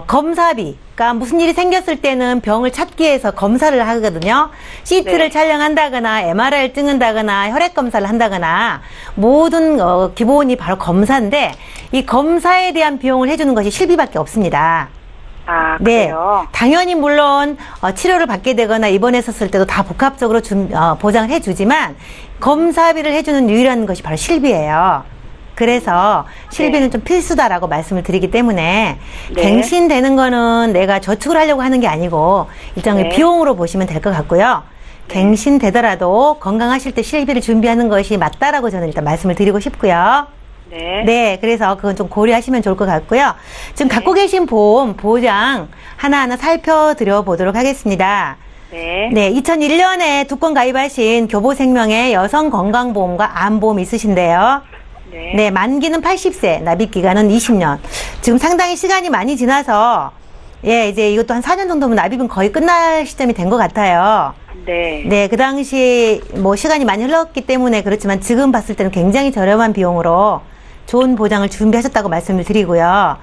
검사비, 그러니까 무슨 일이 생겼을 때는 병을 찾기 위해서 검사를 하거든요. CT를 촬영한다거나 MRI를 찍는다거나 혈액 검사를 한다거나 모든 기본이 바로 검사인데 이 검사에 대한 비용을 해주는 것이 실비밖에 없습니다. 네, 그래요? 당연히 물론 치료를 받게 되거나 입원했었을 때도 다 복합적으로 보장을 해주지만 검사비를 해주는 유일한 것이 바로 실비예요. 그래서 실비는 좀 필수다라고 말씀을 드리기 때문에 갱신되는 거는 내가 저축을 하려고 하는 게 아니고 일정의 비용으로 보시면 될 것 같고요. 갱신되더라도 건강하실 때 실비를 준비하는 것이 맞다라고 저는 일단 말씀을 드리고 싶고요. 네, 그래서 그건 좀 고려하시면 좋을 것 같고요. 지금 갖고 계신 보험, 보장 하나하나 살펴드려 보도록 하겠습니다. 네, 2001년에 2건 가입하신 교보생명의 여성건강보험과 암보험 있으신데요. 네, 만기는 80세, 납입기간은 20년. 지금 상당히 시간이 많이 지나서, 예, 이제 이것도 한 4년 정도면 납입은 거의 끝날 시점이 된 것 같아요. 네, 그 당시 뭐 시간이 많이 흘렀기 때문에 그렇지만 지금 봤을 때는 굉장히 저렴한 비용으로 좋은 보장을 준비하셨다고 말씀을 드리고요.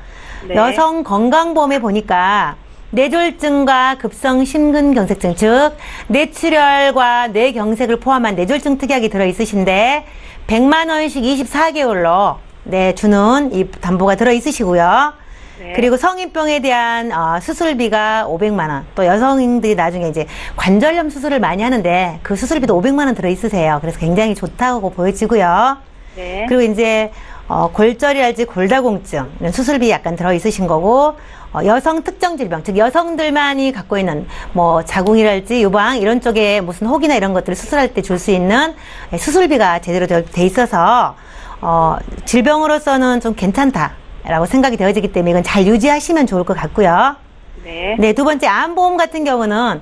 여성 건강보험에 보니까 뇌졸중과 급성 심근경색증, 즉 뇌출혈과 뇌경색을 포함한 뇌졸중 특약이 들어있으신데 100만 원씩 24개월로 주는 이 담보가 들어있으시고요. 네. 그리고 성인병에 대한 수술비가 500만 원. 또 여성들이 나중에 이제 관절염 수술을 많이 하는데 그 수술비도 500만 원 들어있으세요. 그래서 굉장히 좋다고 보여지고요. 네. 그리고 이제 골절이랄지 골다공증 이런 수술비 약간 들어있으신 거고, 여성 특정 질병, 즉 여성들만이 갖고 있는 뭐 자궁이랄지 유방 이런 쪽에 무슨 혹이나 이런 것들을 수술할 때 줄 수 있는 수술비가 제대로 돼 있어서 질병으로서는 좀 괜찮다라고 생각이 되어지기 때문에 이건 잘 유지하시면 좋을 것 같고요. 네. 네, 두 번째 암보험 같은 경우는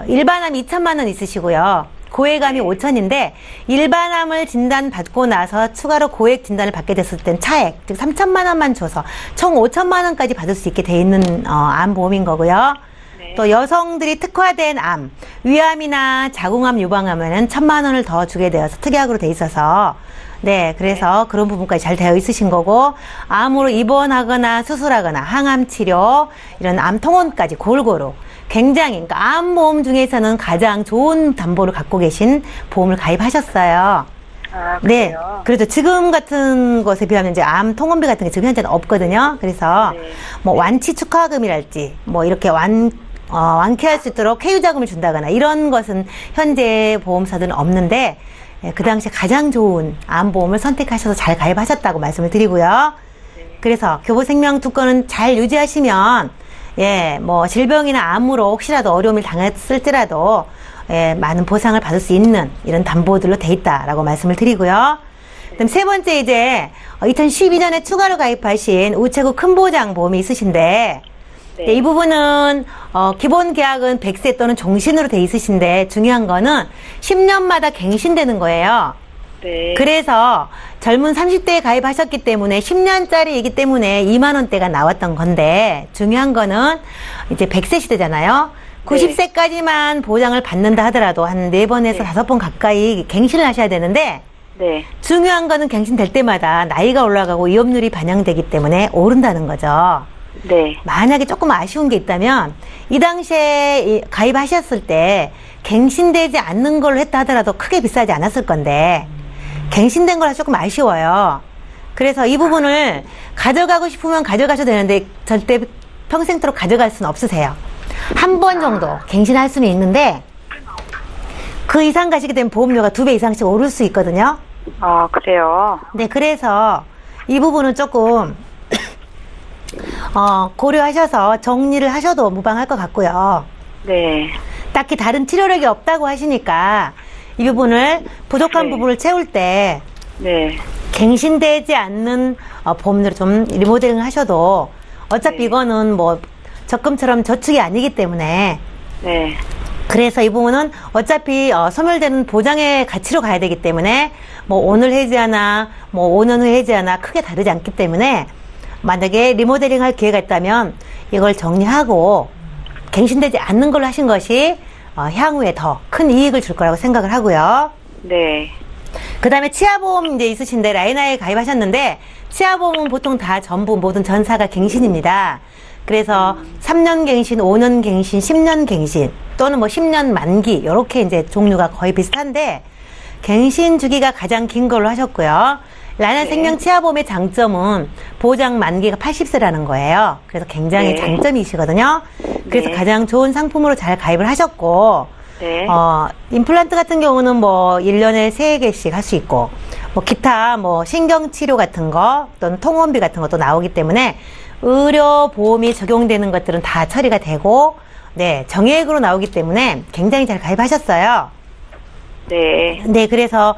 일반암 2천만 원 있으시고요. 고액암이 5천인데 일반암을 진단받고 나서 추가로 고액 진단을 받게 됐을 땐 차액, 즉 3천만 원만 줘서 총 5천만 원까지 받을 수 있게 돼 있는 암보험인 거고요. 네. 또 여성들이 특화된 암, 위암이나 자궁암, 유방암에는 1천만 원을 더 주게 되어서 특약으로 돼 있어서 네, 그래서 그런 부분까지 잘 되어 있으신 거고, 암으로 입원하거나 수술하거나 항암 치료, 이런 암 통원까지 골고루 굉장히, 그러니까 암보험 중에서는 가장 좋은 담보를 갖고 계신 보험을 가입하셨어요. 아, 네. 그래요? 그래도 지금 같은 것에 비하면 이제 암 통원비 같은 게 지금 현재는 없거든요. 그래서 네. 뭐 완치 축하금이랄지 뭐 이렇게 완쾌할 수 있도록 쾌유자금을 준다거나 이런 것은 현재 보험사들은 없는데, 그 당시에 가장 좋은 암보험을 선택하셔서 잘 가입하셨다고 말씀을 드리고요. 그래서 교보생명 두 건은 잘 유지하시면, 뭐 질병이나 암으로 혹시라도 어려움을 당했을지라도 많은 보상을 받을 수 있는 이런 담보들로 돼 있다라고 말씀을 드리고요. 그다음 세 번째, 이제 2012년에 추가로 가입하신 우체국 큰보장 보험이 있으신데, 네, 이 부분은 기본 계약은 100세 또는 종신으로 돼 있으신데 중요한 거는 10년마다 갱신되는 거예요. 네. 그래서 젊은 30대에 가입하셨기 때문에 10년짜리이기 때문에 2만 원대가 나왔던 건데, 중요한 거는 이제 100세 시대잖아요. 90세까지만 보장을 받는다 하더라도 한 4번에서 5번 가까이 갱신을 하셔야 되는데, 네. 중요한 거는 갱신될 때마다 나이가 올라가고 이업률이 반영되기 때문에 오른다는 거죠. 네. 만약에 조금 아쉬운 게 있다면, 이 당시에 가입하셨을 때 갱신되지 않는 걸로 했다 하더라도 크게 비싸지 않았을 건데, 갱신된 거라 조금 아쉬워요. 그래서 이 부분을 가져가고 싶으면 가져가셔도 되는데 절대 평생토록 가져갈 수는 없으세요. 한 번 정도 갱신할 수는 있는데 그 이상 가시게 되면 보험료가 2배 이상씩 오를 수 있거든요. 아, 그래요? 네, 그래서 이 부분은 조금 고려하셔서 정리를 하셔도 무방할 것 같고요. 네. 딱히 다른 치료력이 없다고 하시니까 이 부분을 부족한 네. 부분을 채울 때 네. 갱신되지 않는 보험으로 좀 리모델링 하셔도 어차피 네. 이거는 뭐 적금처럼 저축이 아니기 때문에, 네. 그래서 이 부분은 어차피 소멸되는 보장의 가치로 가야 되기 때문에 뭐 오늘 해지하나 뭐 5년 후 해지하나 크게 다르지 않기 때문에 만약에 리모델링 할 기회가 있다면 이걸 정리하고 갱신되지 않는 걸로 하신 것이 향후에 더 큰 이익을 줄 거라고 생각을 하고요. 네. 그 다음에 치아보험 이제 있으신데 라이나에 가입하셨는데, 치아보험은 보통 다 전부 모든 전사가 갱신입니다. 그래서 3년 갱신, 5년 갱신, 10년 갱신 또는 뭐 10년 만기 이렇게 이제 종류가 거의 비슷한데, 갱신 주기가 가장 긴 걸로 하셨고요. 라이나 네. 생명 치아보험의 장점은 보장 만기가 80세라는 거예요. 그래서 굉장히 네. 장점이시거든요. 그래서 네. 가장 좋은 상품으로 잘 가입을 하셨고, 네. 임플란트 같은 경우는 뭐 1년에 3개씩 할 수 있고, 뭐 기타 뭐 신경치료 같은 거 또는 통원비 같은 것도 나오기 때문에 의료보험이 적용되는 것들은 다 처리가 되고, 네, 정액으로 나오기 때문에 굉장히 잘 가입하셨어요. 네. 네, 그래서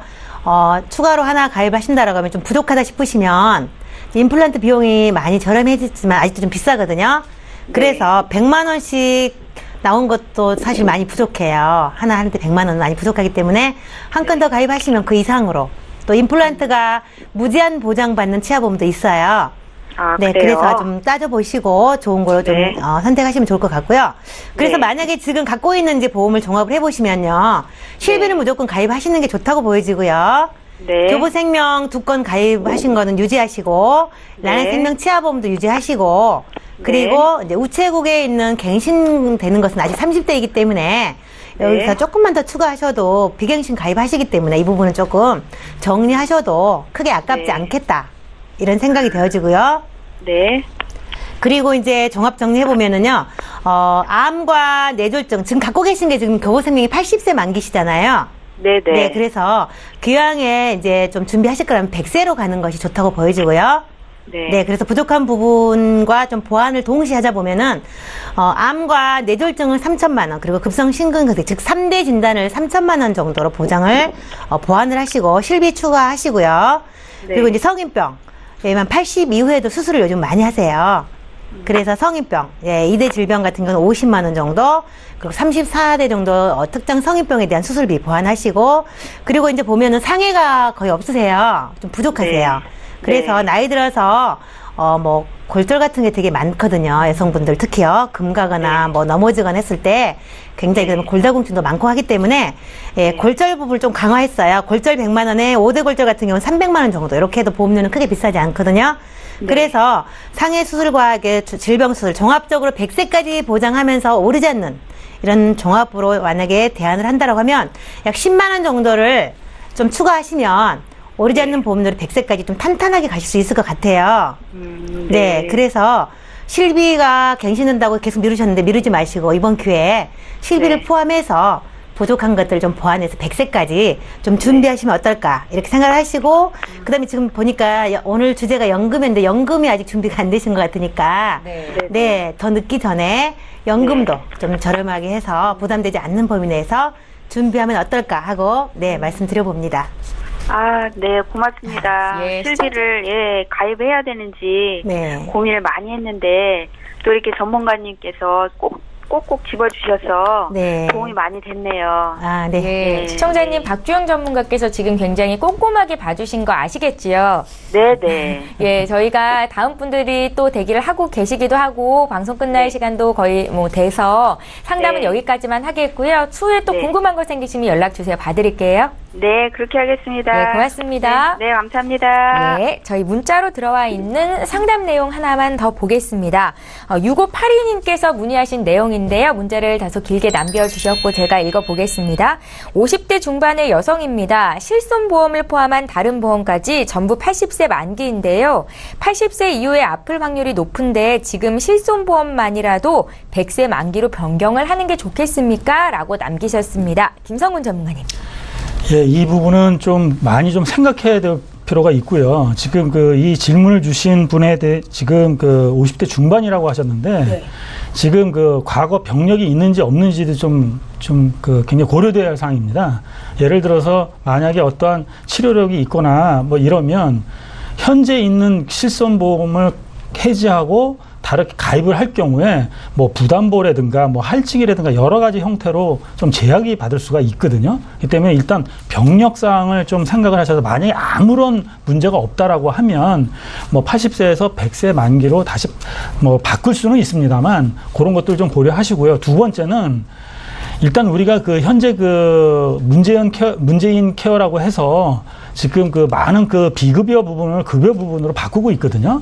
추가로 하나 가입하신다라고 하면 좀 부족하다 싶으시면 임플란트 비용이 많이 저렴해졌지만 아직도 좀 비싸거든요. 그래서 100만 원씩 나온 것도 사실 많이 부족해요. 하나 하는데 100만 원은 많이 부족하기 때문에 한 건 더 가입하시면 그 이상으로, 또 임플란트가 무제한 보장받는 치아보험도 있어요. 아, 네, 그래요? 그래서 좀 따져보시고 좋은 걸로 좀 네. 선택하시면 좋을 것 같고요. 그래서 네. 만약에 지금 갖고 있는 이제 보험을 종합을 해보시면요, 실비는 네. 무조건 가입하시는 게 좋다고 보여지고요. 네. 교보생명 2건 가입하신 거는 유지하시고, 네. 라이나생명 치아보험도 유지하시고, 그리고 이제 우체국에 있는 갱신되는 것은 아직 30대이기 때문에 여기서 조금만 더 추가하셔도 비갱신 가입하시기 때문에 이 부분은 조금 정리하셔도 크게 아깝지 않겠다. 이런 생각이 되어지고요. 네. 그리고 이제 종합 정리해보면은요, 암과 뇌졸중, 지금 갖고 계신 게 지금 교보생명이 80세 만기시잖아요. 네네. 네, 그래서 기왕에 이제 좀 준비하실 거라면 100세로 가는 것이 좋다고 보여지고요. 네, 그래서 부족한 부분과 좀 보완을 동시에 하자 보면은, 암과 뇌졸중을 3천만 원, 그리고 급성 심근경색, 즉 3대 진단을 3천만 원 정도로 보장을, 보완을 하시고, 실비 추가하시고요. 그리고 이제 성인병, 만 80 이후에도 수술을 요즘 많이 하세요. 그래서 성인병, 2대 질병 같은 경우는 50만 원 정도, 그리고 34대 정도 특정 성인병에 대한 수술비 보완하시고, 그리고 이제 보면은 상해가 거의 없으세요. 좀 부족하세요. 그래서 나이 들어서 뭐 골절 같은 게 되게 많거든요. 여성분들 특히요. 금 가거나 뭐 넘어지거나 했을 때 굉장히 골다공증도 많고 하기 때문에 골절 부분을 좀 강화했어요. 골절 100만 원에 5대 골절 같은 경우는 300만 원 정도 이렇게 해도 보험료는 크게 비싸지 않거든요. 그래서 상해 수술과 질병 수술 종합적으로 100세까지 보장하면서 오르지 않는 이런 종합으로 만약에 대안을 한다라고 하면 약 10만 원 정도를 좀 추가하시면 오르지 않는 보험료로 100세까지 좀 탄탄하게 가실 수 있을 것 같아요. 네, 그래서 실비가 갱신된다고 계속 미루셨는데 미루지 마시고 이번 기회에 실비를 포함해서 부족한 것들을 좀 보완해서 100세까지 좀 준비하시면 어떨까 이렇게 생각을 하시고 그 다음에 지금 보니까 오늘 주제가 연금인데 연금이 아직 준비가 안 되신 것 같으니까 더 늦기 전에 연금도 좀 저렴하게 해서 부담되지 않는 범위 내에서 준비하면 어떨까 하고 말씀드려봅니다. 네, 고맙습니다. 실비를 가입해야 되는지 고민을 많이 했는데 또 이렇게 전문가님께서 꼭꼭 집어주셔서 도움이 많이 됐네요. 시청자님 박주영 전문가께서 지금 굉장히 꼼꼼하게 봐주신 거 아시겠지요? 네네. 저희가 다음 분들이 또 대기를 하고 계시기도 하고 방송 끝날 시간도 거의 뭐 돼서 상담은 여기까지만 하겠고요. 추후에 또 궁금한 거 생기시면 연락 주세요. 봐드릴게요. 네, 그렇게 하겠습니다. 네, 고맙습니다. 네, 감사합니다. 네, 저희 문자로 들어와 있는 상담 내용 하나만 더 보겠습니다. 6582님께서 문의하신 내용인데요. 문자를 다소 길게 남겨주셨고 제가 읽어보겠습니다. 50대 중반의 여성입니다. 실손보험을 포함한 다른 보험까지 전부 80세 만기인데요. 80세 이후에 아플 확률이 높은데 지금 실손보험만이라도 100세 만기로 변경을 하는 게 좋겠습니까? 라고 남기셨습니다. 김성훈 전문가님. 이 부분은 좀 많이 좀 생각해야 될 필요가 있고요. 지금 이 질문을 주신 분에 대해 지금 50대 중반이라고 하셨는데 지금 과거 병력이 있는지 없는지도 좀 굉장히 고려돼야 할 사항입니다. 예를 들어서 만약에 어떠한 치료력이 있거나 뭐 이러면 현재 있는 실손보험을 해지하고 다르게 가입을 할 경우에 뭐 부담보라든가 뭐 할증이라든가 여러 가지 형태로 좀 제약이 받을 수가 있거든요. 그렇기 때문에 일단 병력 사항을 좀 생각을 하셔서 만약에 아무런 문제가 없다라고 하면 뭐 80세에서 100세 만기로 다시 뭐 바꿀 수는 있습니다만 그런 것들 좀 고려하시고요. 두 번째는 일단 우리가 현재 문재인 케어라고 해서 지금 많은 비급여 부분을 급여 부분으로 바꾸고 있거든요.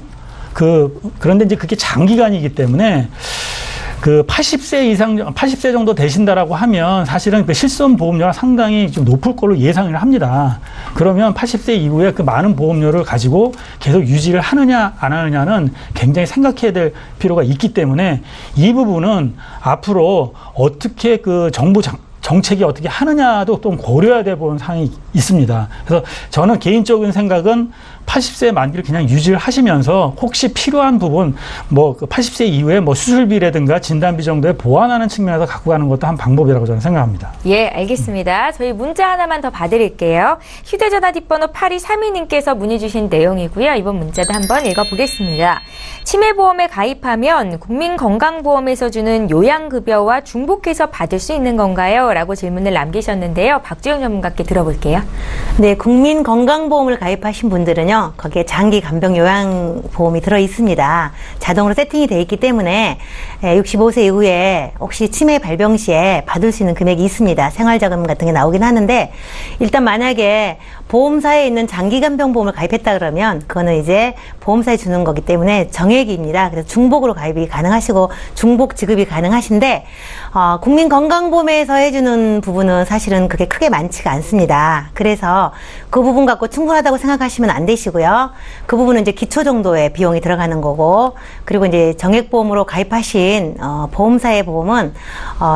그런데 이제 그게 장기간이기 때문에 80세 정도 되신다라고 하면 사실은 실손 보험료가 상당히 좀 높을 걸로 예상을 합니다. 그러면 80세 이후에 많은 보험료를 가지고 계속 유지를 하느냐 안 하느냐는 굉장히 생각해야 될 필요가 있기 때문에 이 부분은 앞으로 어떻게 정부 정책이 어떻게 하느냐도 좀 고려해야 될 사항이 있습니다. 그래서 저는 개인적인 생각은 80세 만기를 그냥 유지를 하시면서 혹시 필요한 부분, 80세 이후에 수술비라든가 진단비 정도에 보완하는 측면에서 갖고 가는 것도 한 방법이라고 저는 생각합니다. 예, 알겠습니다. 저희 문자 하나만 더 봐드릴게요. 휴대전화 뒷번호 8232님께서 문의 주신 내용이고요. 이번 문자도 한번 읽어보겠습니다. 치매보험에 가입하면 국민건강보험에서 주는 요양급여와 중복해서 받을 수 있는 건가요? 라고 질문을 남기셨는데요. 박주영 전문가께 들어볼게요. 네, 국민건강보험을 가입하신 분들은요. 보면요. 거기에 장기 간병 요양보험이 들어 있습니다. 자동으로 세팅이 되어 있기 때문에 65세 이후에 혹시 치매 발병 시에 받을 수 있는 금액이 있습니다. 생활자금 같은 게 나오긴 하는데 일단 만약에 보험사에 있는 장기간병보험을 가입했다 그러면 그거는 이제 보험사에 주는 거기 때문에 정액입니다. 그래서 중복으로 가입이 가능하시고 중복 지급이 가능하신데 국민건강보험에서 해주는 부분은 사실은 그게 크게 많지가 않습니다. 그래서 그 부분 갖고 충분하다고 생각하시면 안 되시고요. 그 부분은 이제 기초 정도의 비용이 들어가는 거고, 그리고 이제 정액보험으로 가입하신 보험사의 보험은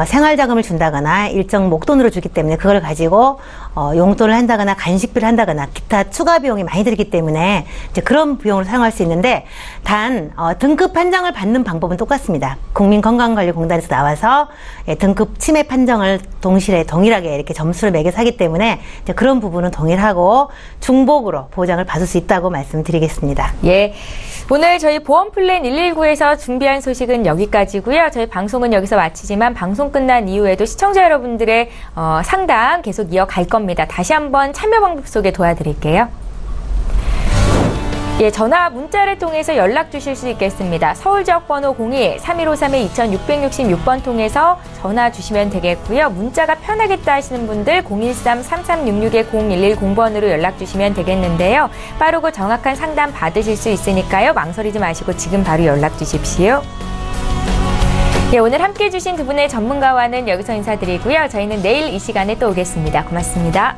생활자금을 준다거나 일정 목돈으로 주기 때문에 그걸 가지고 용돈을 한다거나 간식비를 한다거나 기타 추가 비용이 많이 들기 때문에 이제 그런 비용을 사용할 수 있는데, 단 등급 판정을 받는 방법은 똑같습니다. 국민건강관리공단에서 나와서 등급 치매 판정을 동일하게 이렇게 점수를 매겨서 하기 때문에 이제 그런 부분은 동일하고 중복으로 보장을 받을 수 있다고 말씀드리겠습니다. 예. 오늘 저희 보험플랜 119에서 준비한 소식은 여기까지고요. 저희 방송은 여기서 마치지만 방송 끝난 이후에도 시청자 여러분들의 상담 계속 이어갈 겁니다. 다시 한번 참여 방법 소개 도와드릴게요. 예, 전화 문자를 통해서 연락 주실 수 있겠습니다. 서울 지역 번호 02-3153-2666번 통해서 전화 주시면 되겠고요. 문자가 편하겠다 하시는 분들 013-3366-0110번으로 연락 주시면 되겠는데요. 빠르고 정확한 상담 받으실 수 있으니까요. 망설이지 마시고 지금 바로 연락 주십시오. 예, 오늘 함께해 주신 두 분의 전문가와는 여기서 인사드리고요. 저희는 내일 이 시간에 또 오겠습니다. 고맙습니다.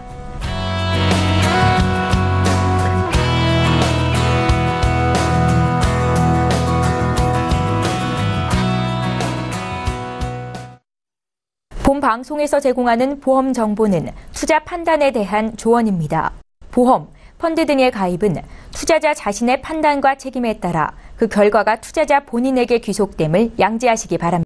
본 방송에서 제공하는 보험 정보는 투자 판단에 대한 조언입니다. 보험, 펀드 등의 가입은 투자자 자신의 판단과 책임에 따라 그 결과가 투자자 본인에게 귀속됨을 양지하시기 바랍니다.